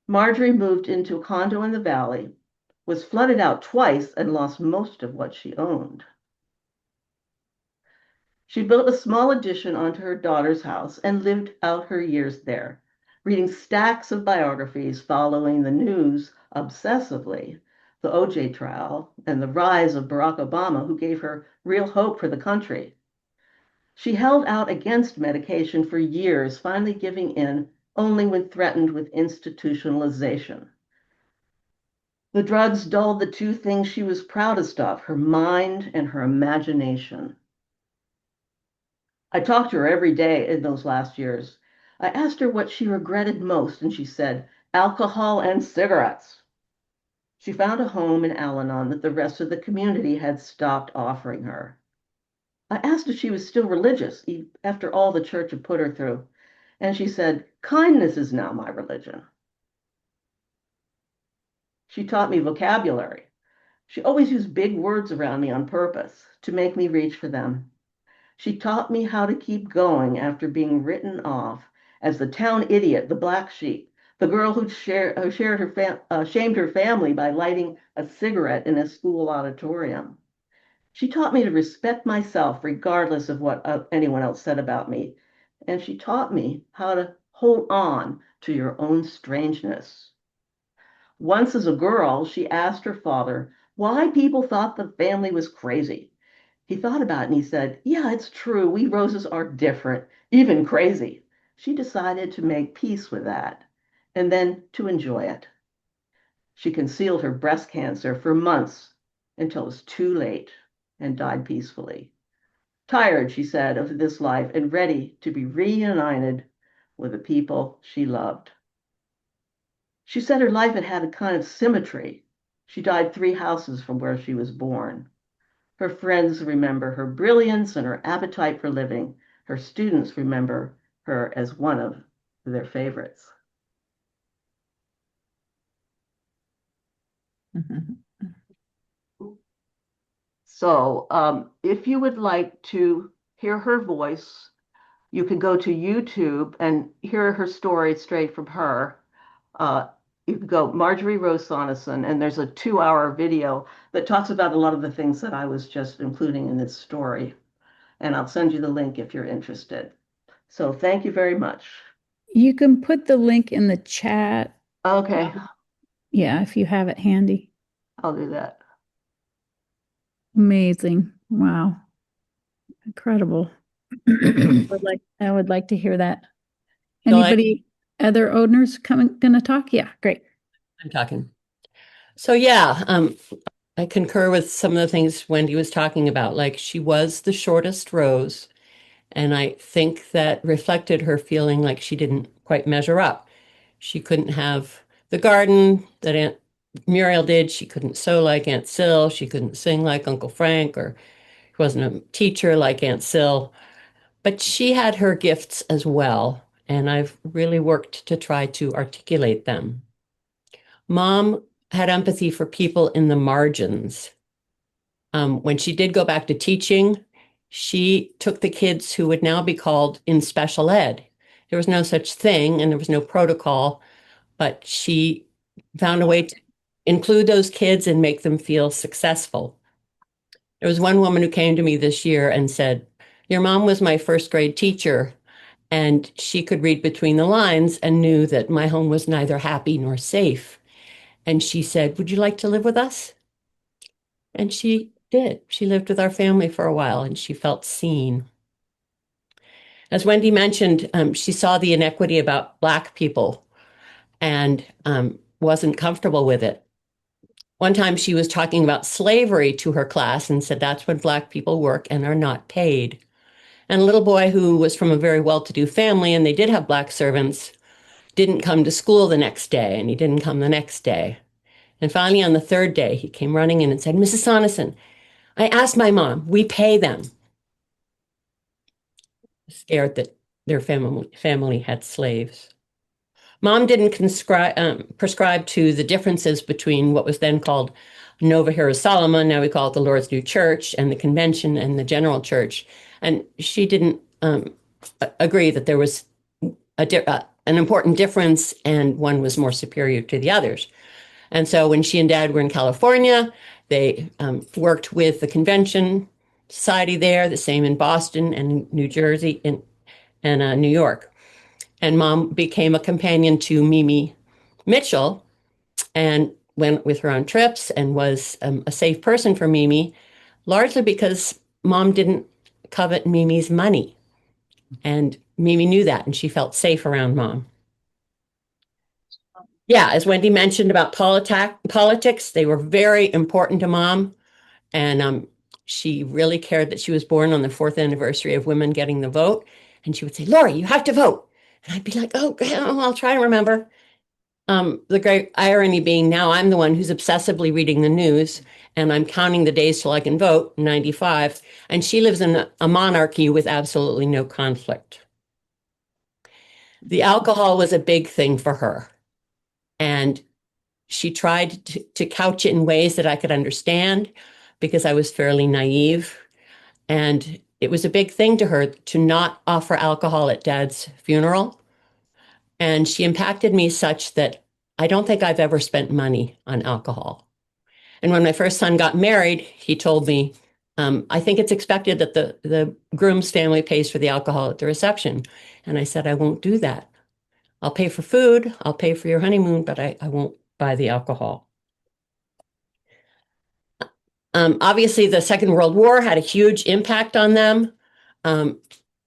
Marjorie moved into a condo in the valley, was flooded out twice, and lost most of what she owned. She built a small addition onto her daughter's house and lived out her years there, reading stacks of biographies, following the news obsessively, the OJ trial, and the rise of Barack Obama, who gave her real hope for the country. She held out against medication for years, finally giving in only when threatened with institutionalization. The drugs dulled the two things she was proudest of, her mind and her imagination. I talked to her every day in those last years. I asked her what she regretted most, and she said, alcohol and cigarettes. She found a home in Al Anon that the rest of the community had stopped offering her. I asked if she was still religious after all the church had put her through, and she said, kindness is now my religion. She taught me vocabulary. She always used big words around me on purpose to make me reach for them. She taught me how to keep going after being written off as the town idiot, the black sheep, the girl who shamed her family by lighting a cigarette in a school auditorium. She taught me to respect myself regardless of what anyone else said about me. And she taught me how to hold on to your own strangeness. Once as a girl, she asked her father why people thought the family was crazy. He thought about it and he said, yeah, it's true. We Roses are different, even crazy. She decided to make peace with that and then to enjoy it. She concealed her breast cancer for months until it was too late and died peacefully. Tired, she said, of this life and ready to be reunited with the people she loved. She said her life had had a kind of symmetry. She died 3 houses from where she was born. Her friends remember her brilliance and her appetite for living. Her students remember her as one of their favorites. So if you would like to hear her voice, you can go to YouTube and hear her story straight from her. You can go Marjorie Rose Sonneson, and there's a 2-hour video that talks about a lot of the things that I was just including in this story. And I'll send you the link if you're interested. So thank you very much. you can put the link in the chat. Okay, Yeah, if you have it handy. I'll do that. Amazing. Wow. Incredible. I would like to hear that. So Anybody, other owners gonna talk? Yeah, great. I'm talking. So yeah, I concur with some of the things Wendy was talking about. Like she was the shortest rose, and I think that reflected her feeling like she didn't quite measure up. She couldn't have the garden that Aunt Muriel did. She couldn't sew like Aunt Sil. She couldn't sing like Uncle Frank, or she wasn't a teacher like Aunt Sil. But she had her gifts as well, and I've really worked to try to articulate them. Mom had empathy for people in the margins. When she did go back to teaching, she took the kids who would now be called in special ed. There was no such thing and there was no protocol, but she found a way to include those kids and make them feel successful. There was one woman who came to me this year and said, your mom was my first grade teacher, and she could read between the lines and knew that my home was neither happy nor safe. And she said, "Would you like to live with us?" And she did. She lived with our family for a while and she felt seen. As Wendy mentioned, she saw the inequity about Black people and wasn't comfortable with it. One time she was talking about slavery to her class and said that's when Black people work and are not paid. And a little boy who was from a very well-to-do family, and they did have Black servants, didn't come to school the next day, and he didn't come the next day. And finally, on the third day, he came running in and said, "Mrs. Sonneson, I asked my mom, we pay them." Scared that their family had slaves. Mom didn't prescribe to the differences between what was then called Nova Hierosolyma, now we call it the Lord's New Church, and the Convention and the General Church. And she didn't agree that there was an important difference and one was more superior to the others. And so when she and Dad were in California, they worked with the Convention Society there, the same in Boston and New Jersey and New York. And Mom became a companion to Mimi Mitchell and went with her on trips and was a safe person for Mimi, largely because Mom didn't covet Mimi's money. And Mimi knew that, and she felt safe around Mom. Yeah, as Wendy mentioned about politics, they were very important to Mom. And she really cared that she was born on the 4th anniversary of women getting the vote. And she would say, "Lori, you have to vote." And I'd be like, "Oh, I'll try to remember." The great irony being now I'm the one who's obsessively reading the news and I'm counting the days till I can vote, 95. And she lives in a monarchy with absolutely no conflict. The alcohol was a big thing for her. And she tried to couch it in ways that I could understand because I was fairly naive. And it was a big thing to her to not offer alcohol at Dad's funeral. And she impacted me such that I don't think I've ever spent money on alcohol. And when my first son got married, he told me, "I think it's expected that the groom's family pays for the alcohol at the reception." And I said, "I won't do that. I'll pay for food, I'll pay for your honeymoon, but I won't buy the alcohol." Obviously, the Second World War had a huge impact on them,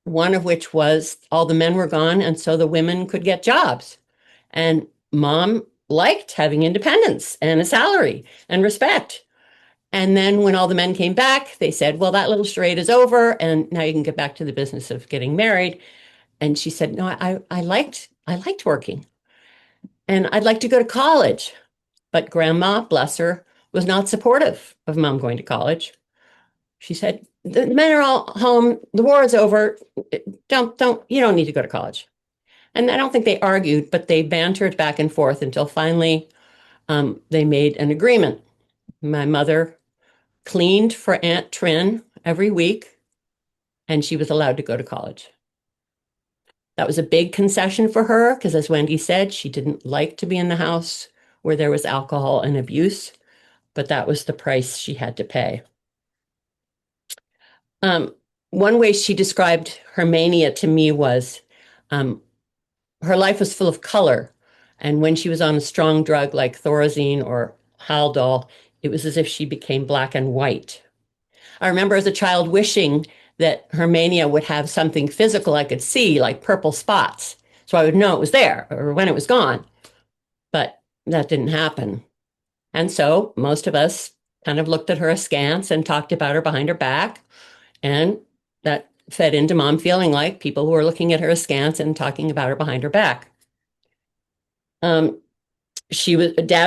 one of which was all the men were gone, and so the women could get jobs. And Mom liked having independence and a salary and respect. And then when all the men came back, they said, "Well, that little charade is over, and now you can get back to the business of getting married." And she said, "No, I liked working, and I'd like to go to college." But Grandma, bless her, was not supportive of Mom going to college. She said, "The men are all home. The war is over. You don't need to go to college." And I don't think they argued, but they bantered back and forth until finally they made an agreement. My mother cleaned for Aunt Trin every week, and she was allowed to go to college. That was a big concession for her because, as Wendy said, she didn't like to be in the house where there was alcohol and abuse, but that was the price she had to pay. One way she described her mania to me was her life was full of color. And when she was on a strong drug like Thorazine or Haldol, it was as if she became black and white. I remember as a child wishing that her mania would have something physical I could see, like purple spots, so I would know it was there or when it was gone. But that didn't happen. And so most of us kind of looked at her askance and talked about her behind her back. And that fed into Mom feeling like people were looking at her askance and talking about her behind her back. Dad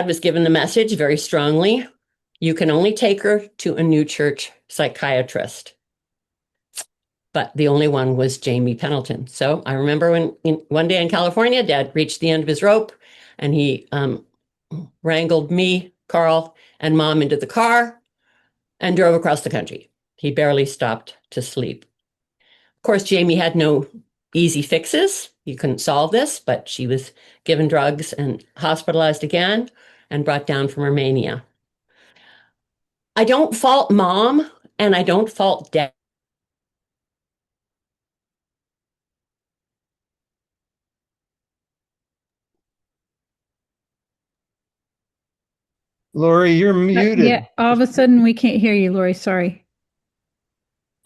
was given the message very strongly: you can only take her to a New Church psychiatrist. But the only one was Jamie Pendleton. So I remember one day in California, Dad reached the end of his rope and he wrangled me, Carl, and Mom into the car and drove across the country. He barely stopped to sleep. Of course, Jamie had no easy fixes. You couldn't solve this, but she was given drugs and hospitalized again and brought down from her mania. I don't fault Mom and I don't fault Dad. Lori, you're muted. Yeah, all of a sudden we can't hear you, Lori. Sorry.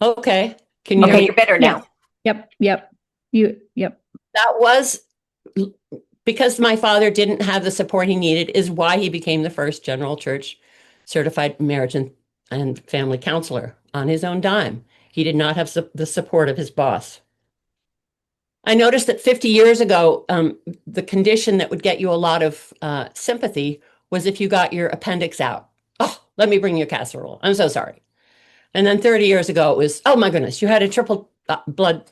Okay. Can you hear Okay, me? you're better now. Yep. Yep. That was because my father didn't have the support he needed, is why he became the first General Church certified marriage and family counselor on his own dime. He did not have the support of his boss. I noticed that 50 years ago, the condition that would get you a lot of sympathy was if you got your appendix out. Oh, let me bring you a casserole. I'm so sorry. And then 30 years ago, it was, oh my goodness, you had a triple blood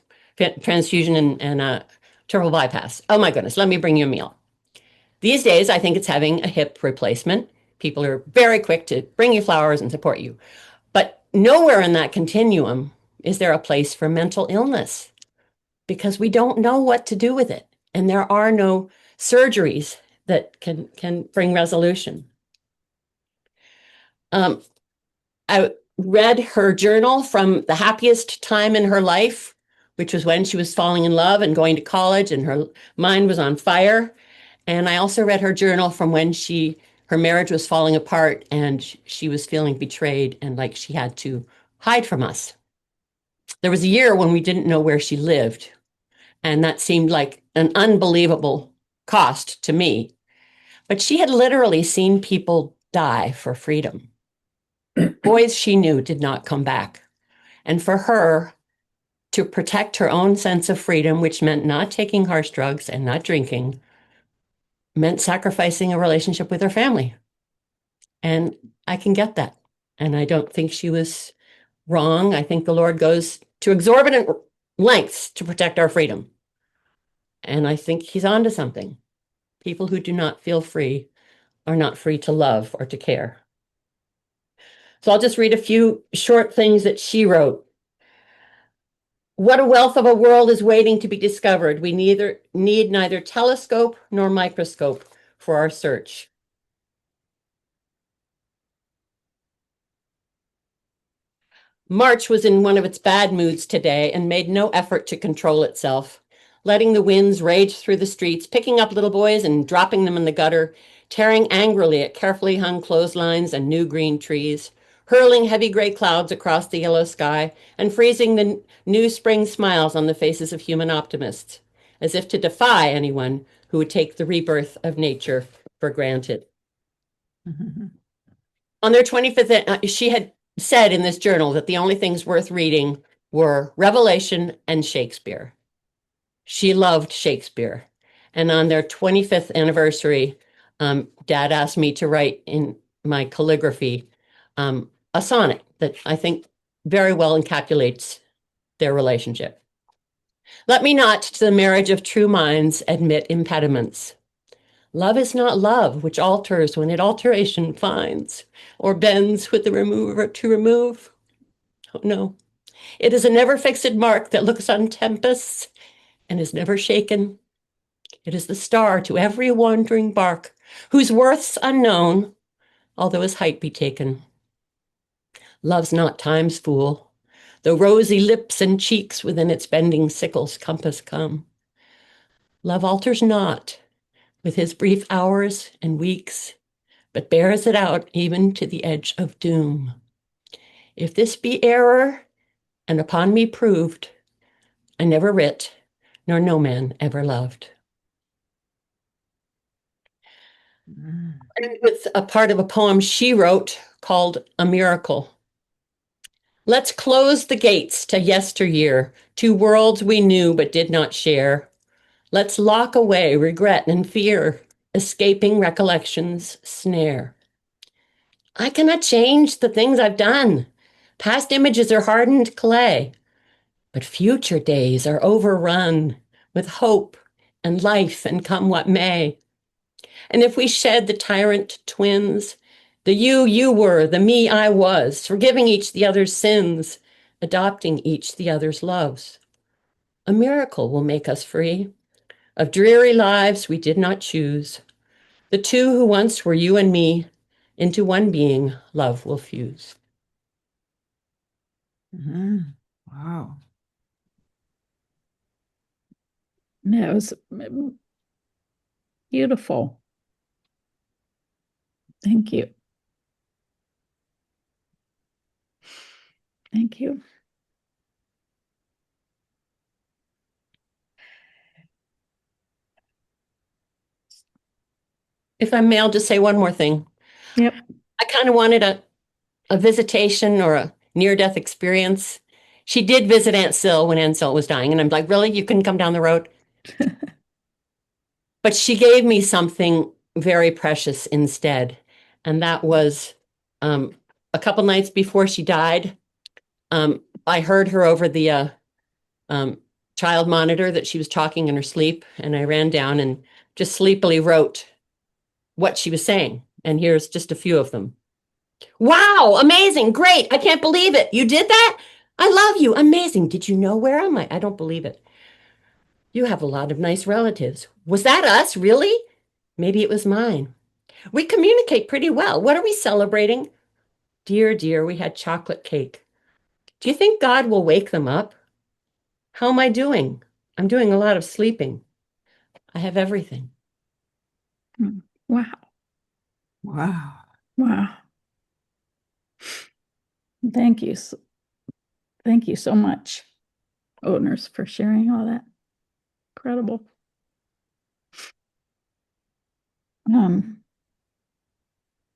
transfusion and a triple bypass. Oh my goodness, let me bring you a meal. These days, I think it's having a hip replacement. People are very quick to bring you flowers and support you. But nowhere in that continuum is there a place for mental illness because we don't know what to do with it. And there are no surgeries that can bring resolution. I read her journal from the happiest time in her life, which was when she was falling in love and going to college and her mind was on fire. And I also read her journal from when her marriage was falling apart and she was feeling betrayed and like she had to hide from us. There was a year when we didn't know where she lived, and that seemed like an unbelievable cost to me. But she had literally seen people die for freedom. Boys she knew did not come back. And for her to protect her own sense of freedom, which meant not taking harsh drugs and not drinking, meant sacrificing a relationship with her family. And I can get that. And I don't think she was wrong. I think the Lord goes to exorbitant lengths to protect our freedom. And I think he's onto something. People who do not feel free are not free to love or to care. So I'll just read a few short things that she wrote. What a wealth of a world is waiting to be discovered. We need neither telescope nor microscope for our search. March was in one of its bad moods today and made no effort to control itself, letting the winds rage through the streets, picking up little boys and dropping them in the gutter, tearing angrily at carefully hung clotheslines and new green trees, hurling heavy gray clouds across the yellow sky, and freezing the new spring smiles on the faces of human optimists, as if to defy anyone who would take the rebirth of nature for granted. On their 25th, she had said in this journal that the only things worth reading were Revelation and Shakespeare. She loved Shakespeare. And on their 25th anniversary, Dad asked me to write in my calligraphy a sonnet that I think very well encapsulates their relationship. Let me not to the marriage of true minds admit impediments. Love is not love, which alters when it alteration finds, or bends with the remover to remove. Oh, no, it is a never fixed mark that looks on tempests and is never shaken. It is the star to every wandering bark, whose worth's unknown, although his height be taken. Love's not time's fool, though rosy lips and cheeks within its bending sickle's compass come. Love alters not with his brief hours and weeks, but bears it out even to the edge of doom. If this be error, and upon me proved, I never writ, nor no man ever loved. With a part of a poem she wrote called A Miracle. Let's close the gates to yesteryear, two worlds we knew but did not share. Let's lock away regret and fear, escaping recollection's snare. I cannot change the things I've done. Past images are hardened clay, but future days are overrun with hope and life and come what may. And if we shed the tyrant twins, the you were, the me I was, forgiving each the other's sins, adopting each the other's loves, a miracle will make us free of dreary lives we did not choose. The two who once were you and me, into one being love will fuse. Wow. That was beautiful. Thank you. Thank you. If I may, I'll just say one more thing. Yep. I kind of wanted a visitation or a near-death experience. She did visit Aunt Sil when Aunt Sil was dying, and I'm like, really? You couldn't come down the road? But she gave me something very precious instead, and that was a couple nights before she died. I heard her over the um, child monitor that she was talking in her sleep, and I ran down and just sleepily wrote what she was saying. And here's just a few of them. Wow, amazing, great. I can't believe it. You did that? I love you. Amazing. Did you know where am I? I don't believe it. You have a lot of nice relatives. Was that us, really? Maybe it was mine. We communicate pretty well. What are we celebrating? Dear, dear, we had chocolate cake. Do you think God will wake them up? How am I doing? I'm doing a lot of sleeping. I have everything. Wow. Wow. Wow. Thank you. Thank you so much, owners, for sharing all that. Incredible.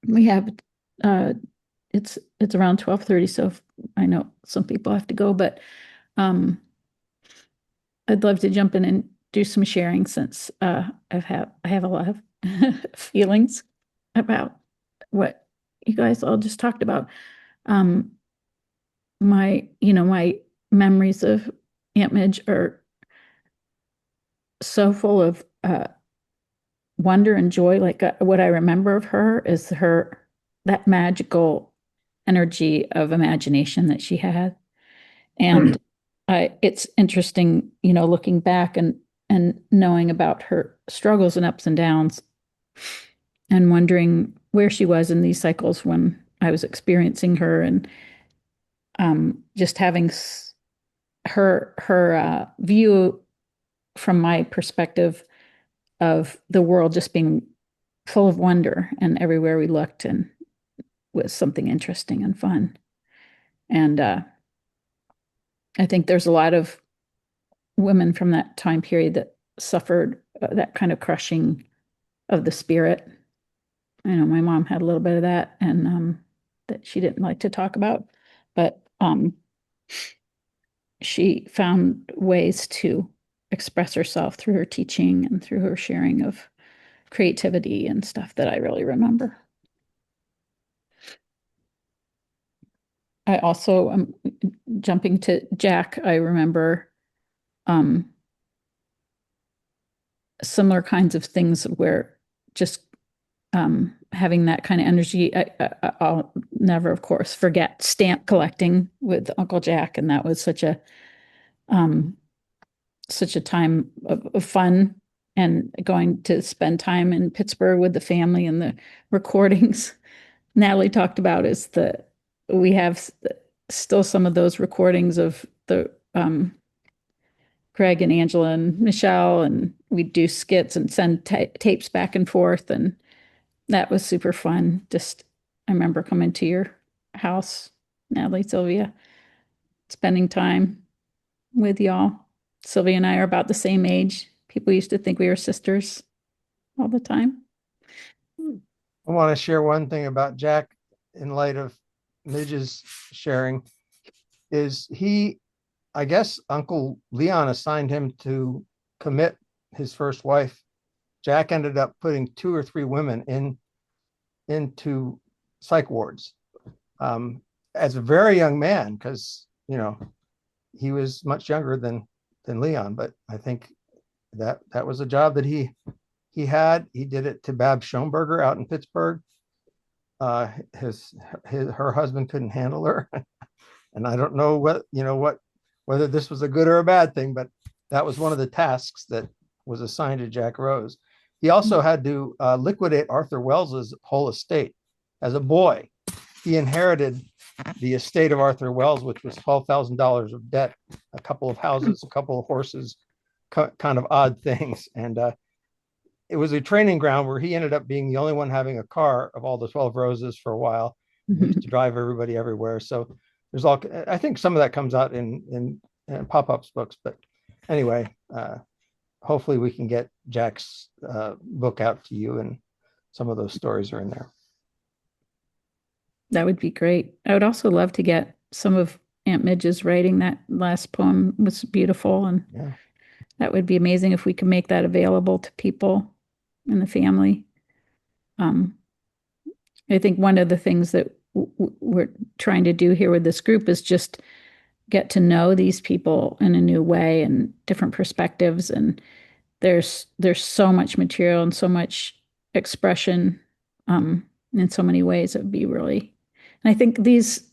We have it's around 12:30, so I know some people have to go, but I'd love to jump in and do some sharing since I have a lot of feelings about what you guys all just talked about. My memories of Aunt Midge are so full of wonder and joy. Like what I remember of her is that magical energy of imagination that she had. And it's interesting, looking back and knowing about her struggles and ups and downs and wondering where she was in these cycles when I was experiencing her, and just having her view from my perspective of the world just being full of wonder, and everywhere we looked and was something interesting and fun. And I think there's a lot of women from that time period that suffered that kind of crushing of the spirit. I know my mom had a little bit of that, and that she didn't like to talk about, but she found ways to express herself through her teaching and through her sharing of creativity and stuff that I really remember. I also, jumping to Jack, I remember similar kinds of things where just having that kind of energy. I'll never, of course, forget stamp collecting with Uncle Jack, and that was such a time of fun, and going to spend time in Pittsburgh with the family. And the recordings Natalie talked about is we have still some of those recordings of the Craig and Angela and Michelle, and we'd do skits and send tapes back and forth, and that was super fun. Just, I remember coming to your house, Natalie, Sylvia, spending time with y'all. Sylvia and I are about the same age. People used to think we were sisters all the time. I want to share one thing about Jack in light of Midge's sharing. Is I guess Uncle Leon assigned him to commit his first wife. Jack ended up putting 2 or 3 women into psych wards as a very young man, because he was much younger than Leon. But I think that was a job that he had. He did it to Bab Schoenberger out in Pittsburgh. Her husband couldn't handle her, and I don't know whether this was a good or a bad thing, but that was one of the tasks that was assigned to Jack R.O.S.E. He also had to liquidate Arthur Wells's whole estate. As a boy, he inherited the estate of Arthur Wells, which was $12,000 of debt, a couple of houses, a couple of horses, kind of odd things. And it was a training ground where he ended up being the only one having a car of all the 12 Roses for a while. He used to drive everybody everywhere. So there's all, I think some of that comes out in pop-ups books, but anyway, hopefully we can get Jack's book out to you, and some of those stories are in there. That would be great. I would also love to get some of Aunt Midge's writing. That last poem was beautiful, and Yeah. that would be amazing if we could make that available to people in the family. I think one of the things that we're trying to do here with this group is just get to know these people in a new way and different perspectives. And there's so much material and so much expression in so many ways. It would be really, and I think these,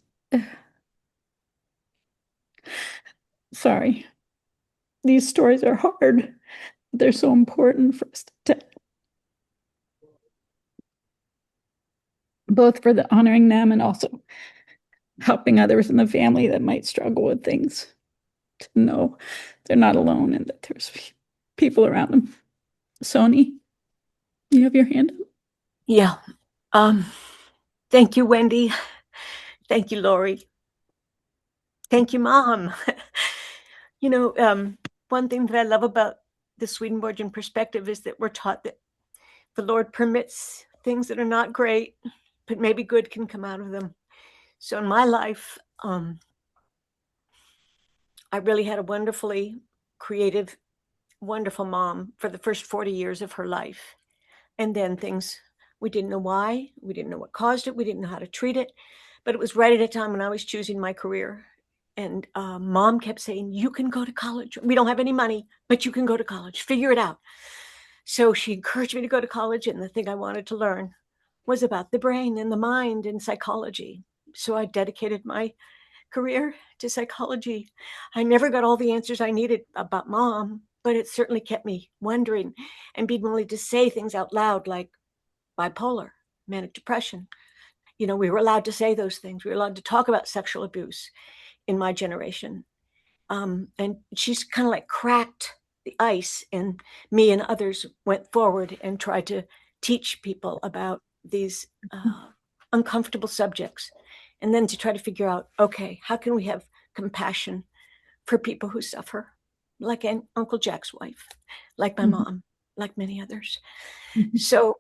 sorry, these stories are hard. They're so important for us to both for the honoring them and also helping others in the family that might struggle with things, to know they're not alone and that there's people around them. Sony, you have your hand up? Yeah. Thank you, Wendy. Thank you, Lori. Thank you, Mom. One thing that I love about the Swedenborgian perspective is that we're taught that the Lord permits things that are not great, but maybe good can come out of them. So in my life, I really had a wonderfully creative, wonderful mom for the first 40 years of her life. And then things, we didn't know why, we didn't know what caused it, we didn't know how to treat it, but it was right at a time when I was choosing my career. And Mom kept saying, you can go to college. We don't have any money, but you can go to college. Figure it out. So she encouraged me to go to college. And the thing I wanted to learn was about the brain and the mind and psychology. So I dedicated my career to psychology. I never got all the answers I needed about Mom, but it certainly kept me wondering and being willing to say things out loud like bipolar, manic depression. We were allowed to say those things. We were allowed to talk about sexual abuse in my generation. And she's kind of like cracked the ice, and me and others went forward and tried to teach people about these uncomfortable subjects. And then to try to figure out, okay, how can we have compassion for people who suffer, like Uncle Jack's wife, like my mom, like many others. So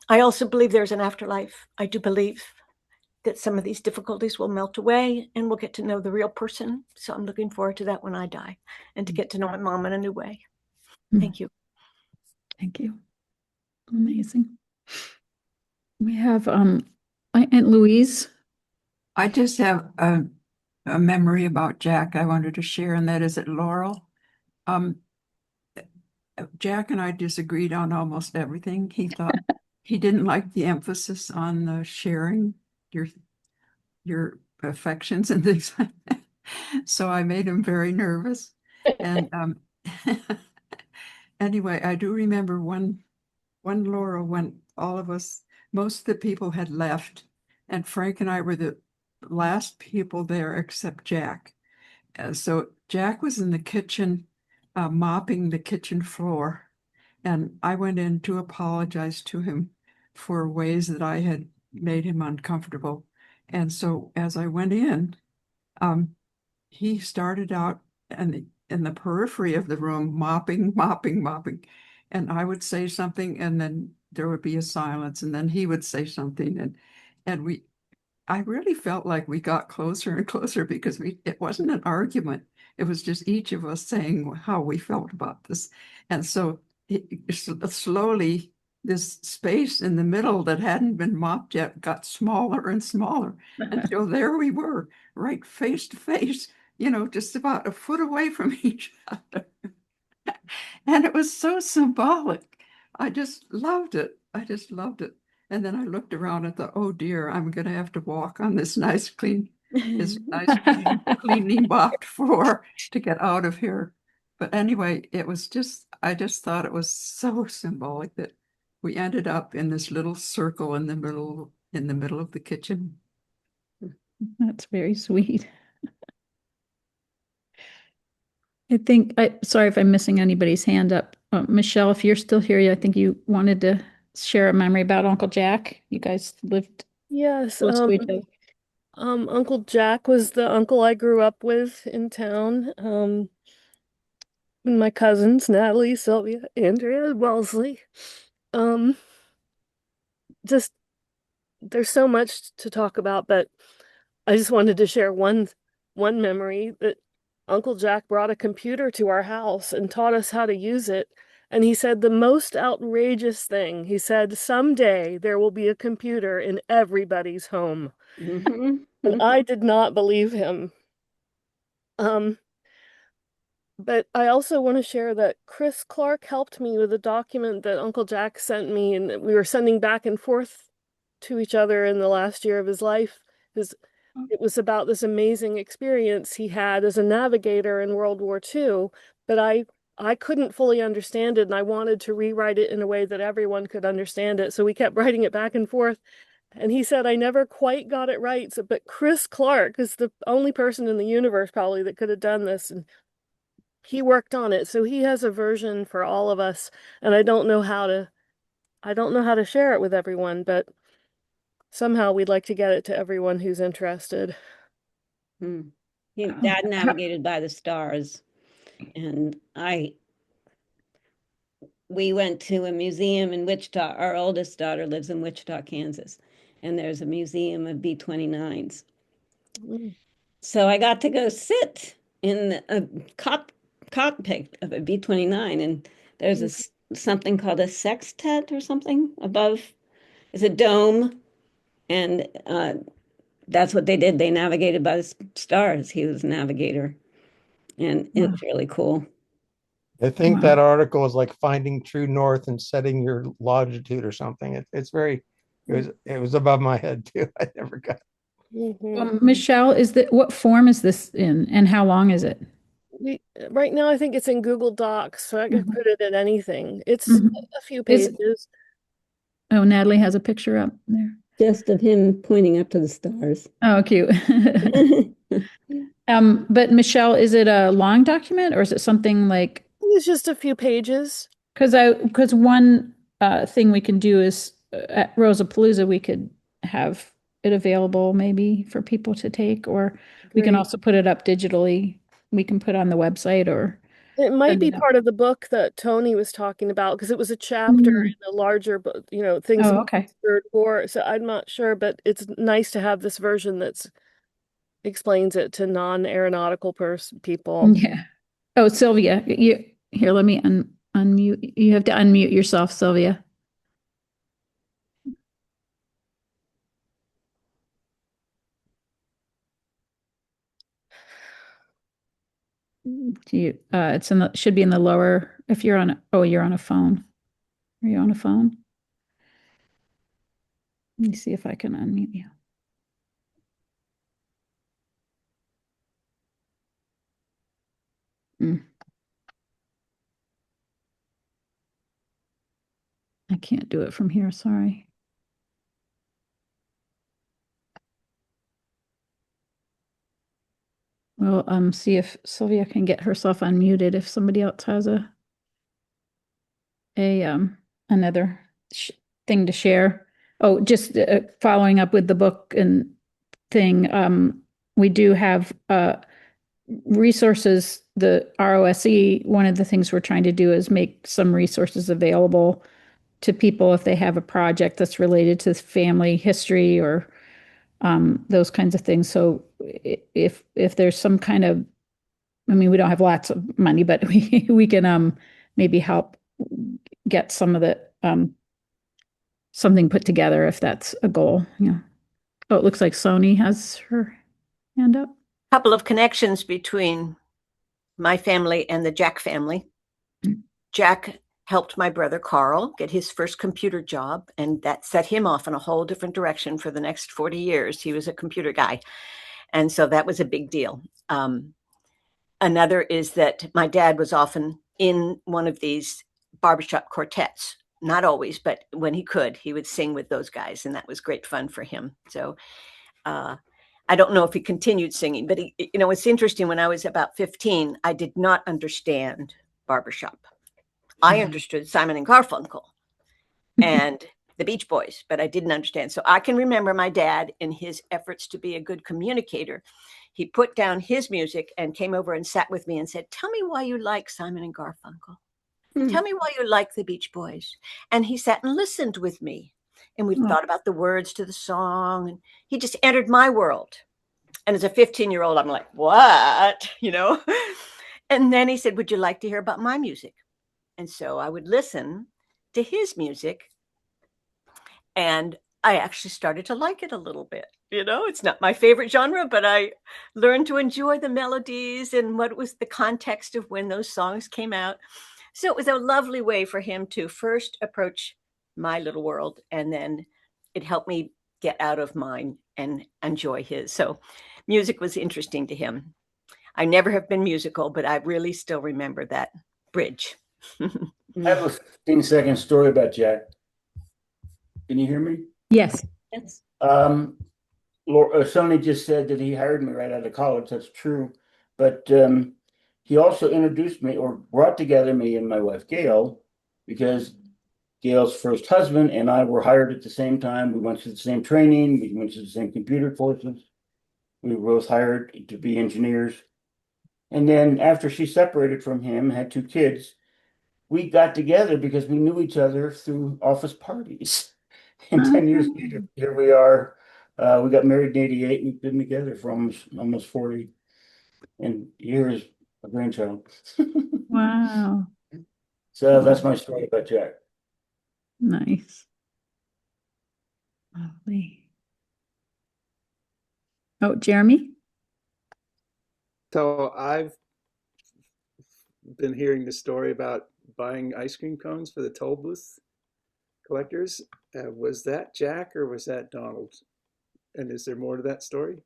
I also believe there's an afterlife. I do believe that some of these difficulties will melt away and we'll get to know the real person. So I'm looking forward to that when I die and to get to know my mom in a new way. Thank you. Thank you. Amazing. We have Aunt Louise. I just have a memory about Jack I wanted to share, and that is at Laurel. Jack and I disagreed on almost everything. He thought he didn't like the emphasis on the sharing your affections and things like that. So I made him very nervous. And anyway, I do remember one Laurel when all of us, most of the people had left, and Frank and I were the last people there except Jack. So Jack was in the kitchen mopping the kitchen floor, and I went in to apologize to him for ways that I had made him uncomfortable. And so as I went in, he started out in the periphery of the room, mopping. And I would say something, and then there would be a silence, and then he would say something, and I really felt like we got closer and closer because it wasn't an argument. It was just each of us saying how we felt about this. And so slowly, this space in the middle that hadn't been mopped yet got smaller and smaller until there we were, right face to face, just about a foot away from each other. And it was so symbolic. I just loved it. And then I looked around and thought, oh dear, I'm going to have to walk on this nice cleanly mopped floor to get out of here. But anyway, I just thought it was so symbolic that we ended up in this little circle in the middle of the kitchen. That's very sweet. Sorry if I'm missing anybody's hand up. Michelle, if you're still here, I think you wanted to share a memory about Uncle Jack. You guys lived Yes. close to each other. Uncle Jack was the uncle I grew up with in town. And my cousins, Natalie, Sylvia, Andrea, Wellesley. Um, just there's so much to talk about, but I just wanted to share one memory that Uncle Jack brought a computer to our house and taught us how to use it. And he said the most outrageous thing. He said, "Someday there will be a computer in everybody's home." Mhm. And I did not believe him. Um, but I also want to share that Chris Clark helped me with a document that Uncle Jack sent me, and we were sending back and forth to each other in the last year of his life. His It was about this amazing experience he had as a navigator in World War II, but I couldn't fully understand it, and I wanted to rewrite it in a way that everyone could understand it. So we kept writing it back and forth. And he said, I never quite got it right. So, but Chris Clark is the only person in the universe probably that could have done this. And he worked on it. So he has a version for all of us. And I don't know how to share it with everyone, but somehow we'd like to get it to everyone who's interested. Dad navigated by the stars, and we went to a museum in Wichita. Our oldest daughter lives in Wichita, Kansas, and there's a museum of B-29s. So I got to go sit in a cockpit of a B-29, and there's something called a sextet or something above. It's a dome, and that's what they did. They navigated by the stars. He was a navigator, and it's really cool. I think that article is like finding true north and setting your longitude or something. It's very, it was above my head too. I never got. Michelle, what form is this in, and how long is it? Right now, I think it's in Google Docs, so I could put it in anything. It's a few Is- pages. Oh, Natalie has a picture up there. Just of him pointing up to the stars. Oh, cute. But Michelle, is it a long document or is it something like? It's just a few pages. Because one thing we can do is at Rosapalooza we could have it available maybe for people to take, or we can Great. also put it up digitally. We can put on the website or. It might send be it out. part of the book that Tony was talking about because it was a chapter in a larger book, things Oh, about okay. Third War. So I'm not sure, but it's nice to have this version that's explains it to non-aeronautical people. Yeah. Oh, Sylvia, here, let me unmute. You have to unmute yourself, Sylvia. It's should be in the lower, if you're on, you're on a phone. Are you on a phone? Let me see if I can unmute you. I can't do it from here, sorry. Well, see if Sylvia can get herself unmuted if somebody else has another thing to share. Oh, just following up with the book and thing, we do have resources, the R.O.S.E. One of the things we're trying to do is make some resources available to people if they have a project that's related to family history or those kinds of things. So if there's some kind of, I mean, we don't have lots of money, but we can maybe help get some of the something put together if that's a goal. Yeah. Oh, it looks like Sony has her hand up. Couple of connections between my family and the Jack family. Jack helped my brother Carl get his first computer job, and that set him off in a whole different direction for the next 40 years. He was a computer guy. And so that was a big deal. Another is that my dad was often in one of these barbershop quartets. Not always, but when he could, he would sing with those guys, and that was great fun for him. So I don't know if he continued singing, but it's interesting. When I was about 15, I did not understand barbershop. I understood Simon and Garfunkel. And the Beach Boys, but I didn't understand. So I can remember my dad, in his efforts to be a good communicator, he put down his music and came over and sat with me and said, "Tell me why you like Simon and Garfunkel. Tell me why you like the Beach Boys." And he sat and listened with me. And we thought about the words to the song. And he just entered my world. And as a 15-year-old, I'm like, what? And then he said, "Would you like to hear about my music?" And so I would listen to his music. And I actually started to like it a little bit. It's not my favorite genre, but I learned to enjoy the melodies and what was the context of when those songs came out. So it was a lovely way for him to first approach my little world, and then it helped me get out of mine and enjoy his. So music was interesting to him. I never have been musical, but I really still remember that bridge. I have a 15-second story about Jack. Can you hear me? Yes. Yes. Sonny just said that he hired me right out of college. That's true. But he also introduced me, or brought together me and my wife, Gail, because Gail's first husband and I were hired at the same time. We went to the same training. We went to the same computer courses. We were both hired to be engineers. And then after she separated from him, had 2 kids, we got together because we knew each other through office parties. And 10 years later, here we are. We got married in 88. We've been together for almost 40. And here's a grandchild. Wow. So that's my story about Jack. Nice. Lovely. Oh, Jeremy? So I've been hearing the story about buying ice cream cones for the toll booth collectors. Was that Jack or was that Donald? And is there more to that story?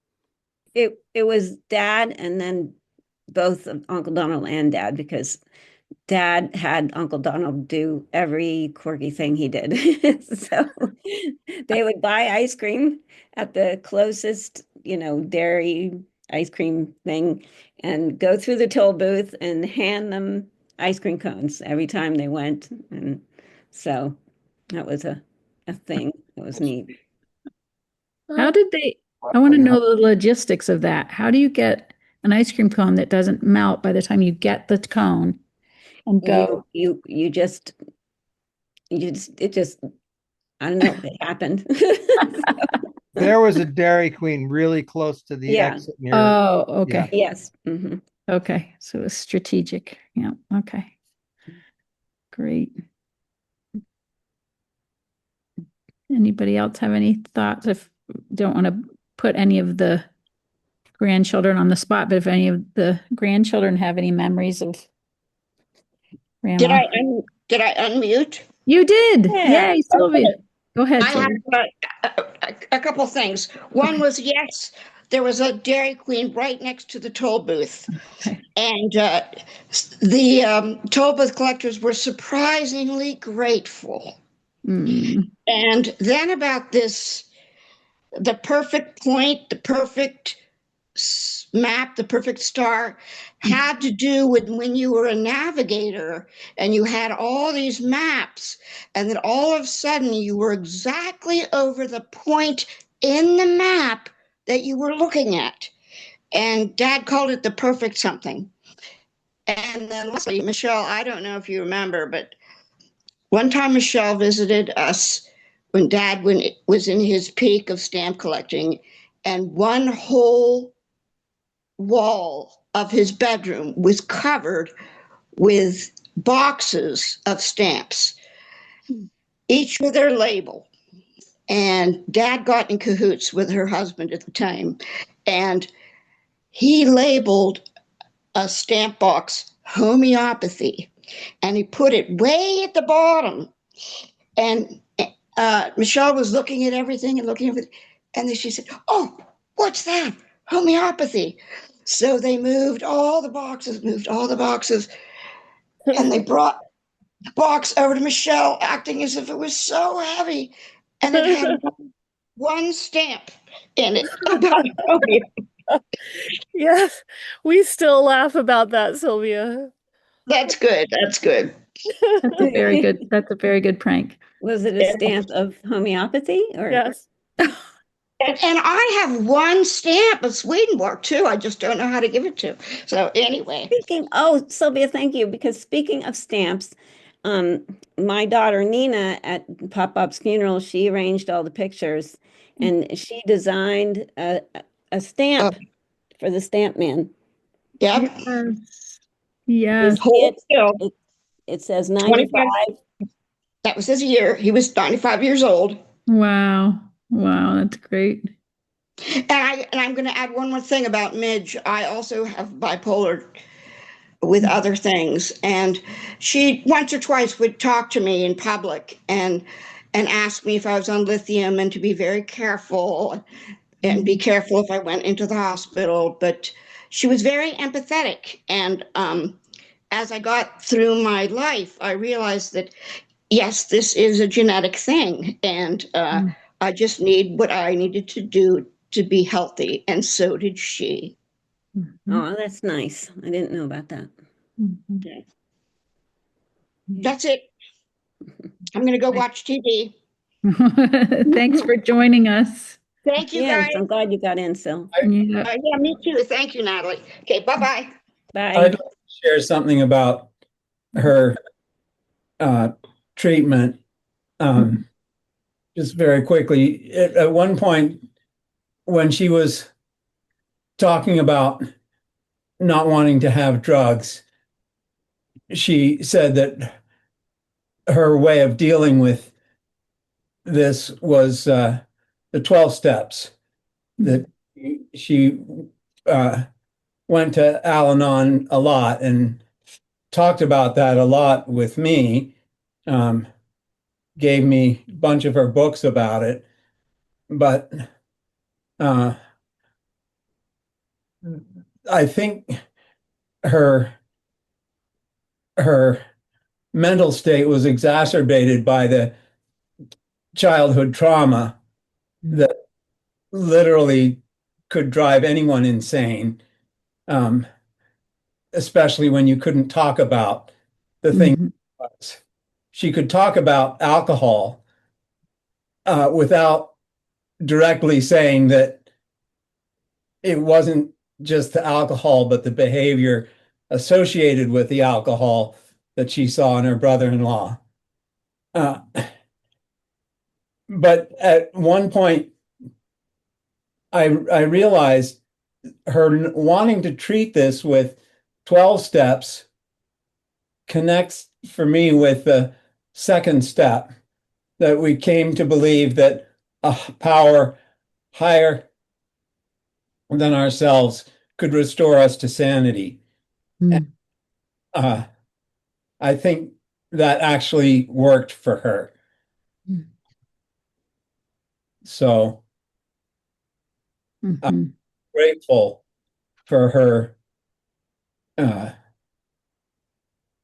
It was Dad, and then both of Uncle Donald and Dad, because Dad had Uncle Donald do every quirky thing he did. So they would buy ice cream at the closest, dairy ice cream thing and go through the toll booth and hand them ice cream cones every time they went. And so that was a thing. It was neat. How did I want to know the logistics of that. How do you get an ice cream cone that doesn't melt by the time you get the cone and go? It just, I don't know, it happened. There was a Dairy Queen really close to the exit near. Oh, okay. Yeah. Yes. Mm-hmm. Okay. So it was strategic. Yeah. Okay. Great. Anybody else have any thoughts? If don't want to put any of the grandchildren on the spot, but if any of the grandchildren have any memories of grandma. Did I unmute? You did. Yeah. Yay, Sylvia. Okay. Go ahead, I Sylvia. have a couple things. One was, yes, there was a Dairy Queen right next to the toll booth. Okay. And the toll booth collectors were surprisingly grateful. And then about this, the perfect point, the perfect map, the perfect star, had to do with when you were a navigator and you had all these maps, and then all of a sudden you were exactly over the point in the map that you were looking at. And Dad called it the perfect something. And then lastly, Michelle, I don't know if you remember, but one time Michelle visited us when Dad was in his peak of stamp collecting, and one whole wall of his bedroom was covered with boxes of stamps, each with their label. And Dad got in cahoots with her husband at the time, and he labeled a stamp box homeopathy, and he put it way at the bottom. And Michelle was looking at everything and looking at it, and then she said, "Oh, what's that? Homeopathy." So they moved all the boxes, and they brought the box over to Michelle, acting as if it was so heavy, and it had one stamp in it about homeopathy. Yes, we still laugh about that, Sylvia. That's good. That's good. That's a very good. That's a very good prank. Was it a stamp of homeopathy or? Yes. And I have one stamp of Swedenborg too. I just don't know how to give it to. So anyway, Oh, Sylvia, thank you. Because speaking of stamps, my daughter Nina at Pop-Up's funeral, she arranged all the pictures and she designed a stamp for the stamp man. yep. Yes. You Yes. see it says 95. That was his year. He was 95 years old. Wow. Wow. That's great. And I'm going to add one more thing about Midge. I also have bipolar with other things, and she once or twice would talk to me in public and ask me if I was on lithium and to be very careful and be careful if I went into the hospital. But she was very empathetic, and as I got through my life, I realized that yes, this is a genetic thing, and I just need what I needed to do to be healthy, and so did she. Oh, that's nice. I didn't know about that. That's it. I'm going to go watch TV. Thanks for joining us. Thank you, Yes, guys. I'm glad you got in, Sil. Yeah. Yeah, me too. Thank you, Natalie. Okay, bye-bye. Bye. I'd like to share something about her treatment. Just very quickly, at one point when she was talking about not wanting to have drugs, she said that her way of dealing with this was the 12 steps, that she went to Al-Anon a lot and talked about that a lot with me, gave me a bunch of her books about it. But I think her mental state was exacerbated by the childhood trauma that literally could drive anyone insane, especially when you couldn't talk about the thing. She could talk about alcohol without directly saying that it wasn't just the alcohol, but the behavior associated with the alcohol that she saw in her brother-in-law. But at one point, I realized her wanting to treat this with 12 steps connects for me with the second step, that we came to believe that a power higher than ourselves could restore us to sanity. And, I think that actually worked for her. So I'm grateful for her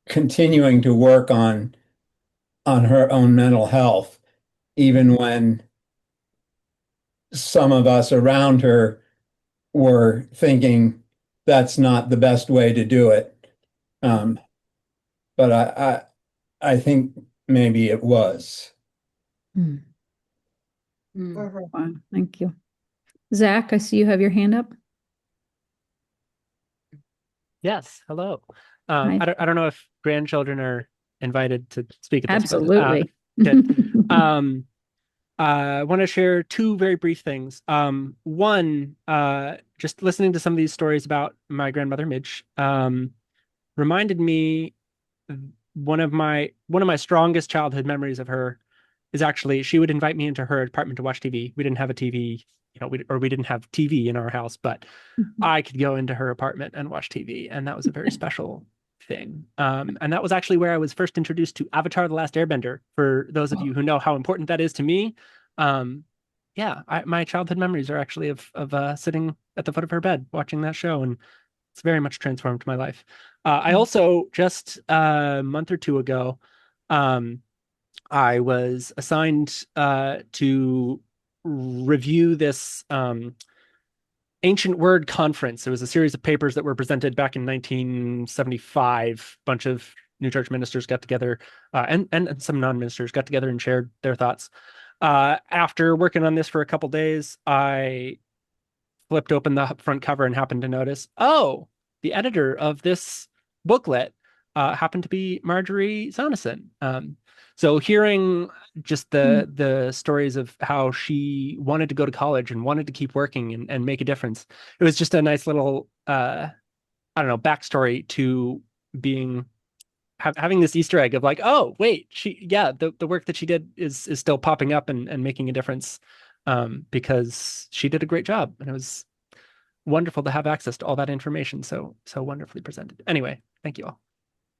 continuing to work on her own mental health, even when some of us around her were thinking that's not the best way to do it. But I think maybe it was. Wow, thank you. Zach, I see you have your hand up. Yes, hello. Hi. I don't know if grandchildren are invited to speak at this, but Absolutely. good. I want to share two very brief things. One, just listening to some of these stories about my grandmother Midge, reminded me one of my strongest childhood memories of her is actually she would invite me into her apartment to watch TV. We didn't have a TV, we didn't have TV in our house, but I could go into her apartment and watch TV, and that was a very special thing. And that was actually where I was first introduced to Avatar: The Last Airbender. For those of you who know how important that is to me, my childhood memories are actually of sitting at the foot of her bed watching that show, and it's very much transformed my life. I also just a month or two ago, I was assigned to review this ancient word conference. It was a series of papers that were presented back in 1975, bunch of New Church ministers got together, and some non-ministers got together and shared their thoughts. After working on this for a couple days, I flipped open the front cover and happened to notice, oh, the editor of this booklet happened to be Marjorie Soneson. So hearing just the stories of how she wanted to go to college and wanted to keep working and make a difference, it was just a nice little I don't know, backstory to having this Easter egg of like, oh wait, the work that she did is still popping up and making a difference, because she did a great job, and it was wonderful to have access to all that information so wonderfully presented. Anyway, thank you all.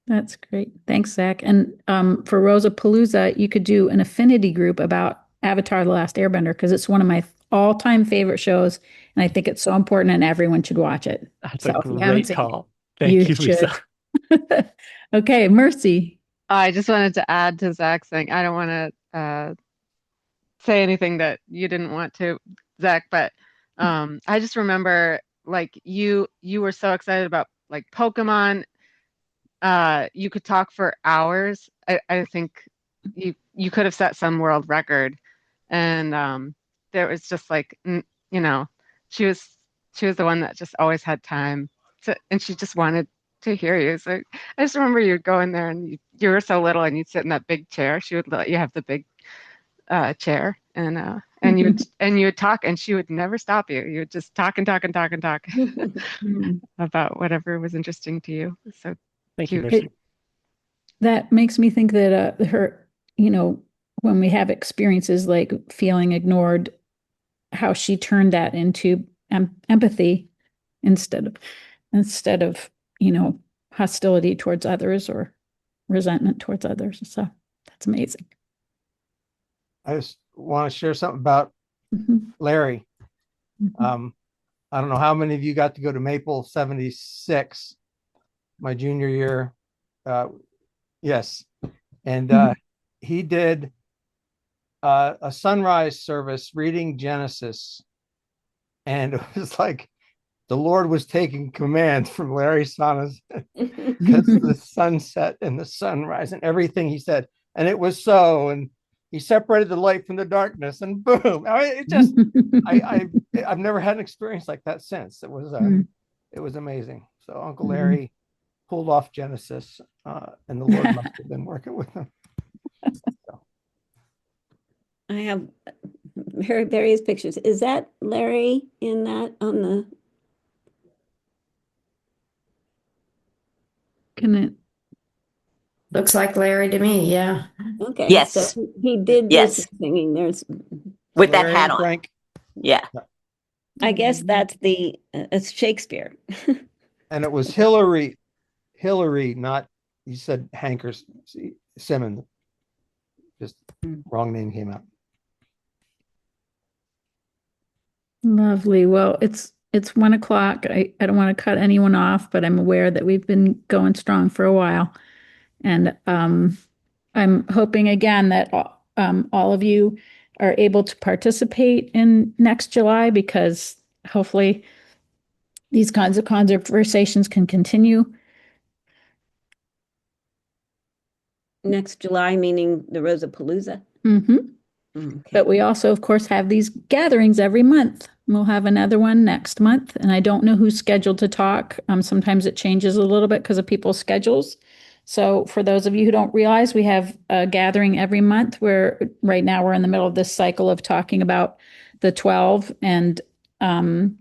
That's great. Thanks, Zach. And for Rosapalooza, you could do an affinity group about Avatar: The Last Airbender, because it's one of my all-time favorite shows, and I think it's so important and everyone should watch it. That's so a great call. Thank you, Lisa. Okay, Mercy. I just wanted to add to Zach's thing. I don't want to say anything that you didn't want to, Zach, but I just remember like you were so excited about like Pokemon. You could talk for hours. I think you could have set some world record, and there was just like she was the one that just always had time to, and she just wanted to hear you. So I just remember you'd go in there and you were so little and you'd sit in that big chair. She would let you have the big chair, and you would talk, and she would never stop you. You would just talk and talk and talk and talk about whatever was interesting to you. So thank you, cute. Mercy. That makes me think that her, when we have experiences like feeling ignored, how she turned that into empathy instead of hostility towards others or resentment towards others. So that's amazing. I just want to share something about Larry. I don't know how many of you got to go to Maple 76 my junior year. Yes. And he did a sunrise service reading Genesis. And it was like the Lord was taking command from Larry Soneson because of the sunset and the sunrise and everything he said. And it was so. And he separated the light from the darkness, and boom! I've never had an experience like that since. It was amazing. So Uncle Larry pulled off Genesis, and the Lord must have been working with him. So. I have various pictures. Is that Larry in that on the? Can it? Looks like Larry to me, yeah. Okay. Yes. So he did do some singing. There's with that Larry hat on. Frank. Yeah. I guess that's it's Shakespeare. And it was Hillary, not, you said Hankers Simmons. Just wrong name came out. Lovely. Well, it's 1:00. I don't want to cut anyone off, but I'm aware that we've been going strong for a while. And I'm hoping again that all of you are able to participate in next July, because hopefully these kinds of conversations can continue. Next July, meaning the Rosapalooza. Okay. But we also, of course, have these gatherings every month. We'll have another one next month, and I don't know who's scheduled to talk. Sometimes it changes a little bit because of people's schedules. So for those of you who don't realize, we have a gathering every month where right now we're in the middle of this cycle of talking about the 12 and then,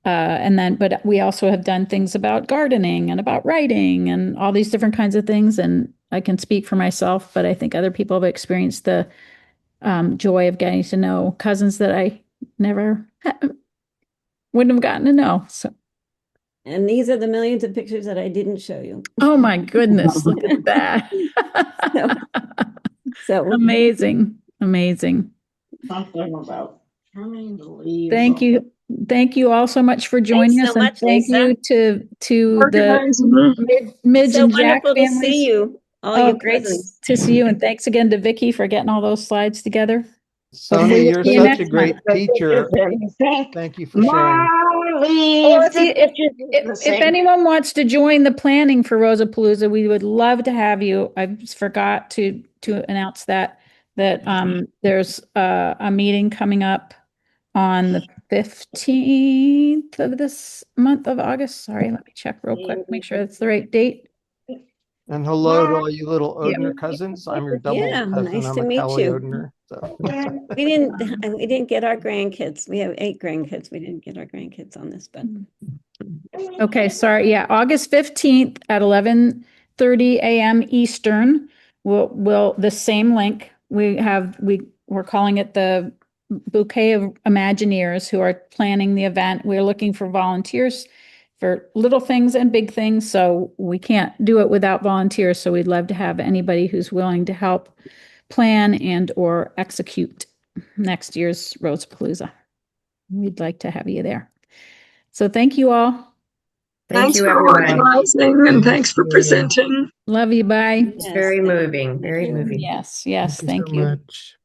but we also have done things about gardening and about writing and all these different kinds of things. And I can speak for myself, but I think other people have experienced the joy of getting to know cousins that I never wouldn't have gotten to know. So. And these are the millions of pictures that I didn't show you. Oh my goodness, look at that. so amazing. Something about turning the leaves. Thank you all so much for joining us. So much, and thank Lisa. you to the Midge so and Jack wonderful families. To see you. Great to see you. And thanks again to Vicki for getting all those slides together. Sonia, you're such a great teacher. Thank you for sharing. believe Or if, the you, if, Midges is the if same. anyone wants to join the planning for Rosapalooza, we would love to have you. I just forgot to announce that there's a meeting coming up on the 15th of this month of August. Sorry, let me check real quick, make sure it's the right date. And hello to all you little Odiner Yeah. cousins. I'm your double Yeah, cousin. nice I'm to a meet Kelly you. Odiner. So We didn't get our grandkids. We have 8 grandkids. We didn't get our grandkids on this, but Okay, sorry. Yeah, August 15th at 11:30 a.m. Eastern. We'll the same link. We're calling it the Bouquet of Imagineers who are planning the event. We're looking for volunteers for little things and big things, so we can't do it without volunteers. So we'd love to have anybody who's willing to help plan and or execute next year's Rosapalooza. We'd like to have you there. So thank you all. Thank Thanks you, for everyone. organizing and thanks for presenting. Love you. Bye. It's very moving, very moving. Yes, yes. thank you Thank so you. much.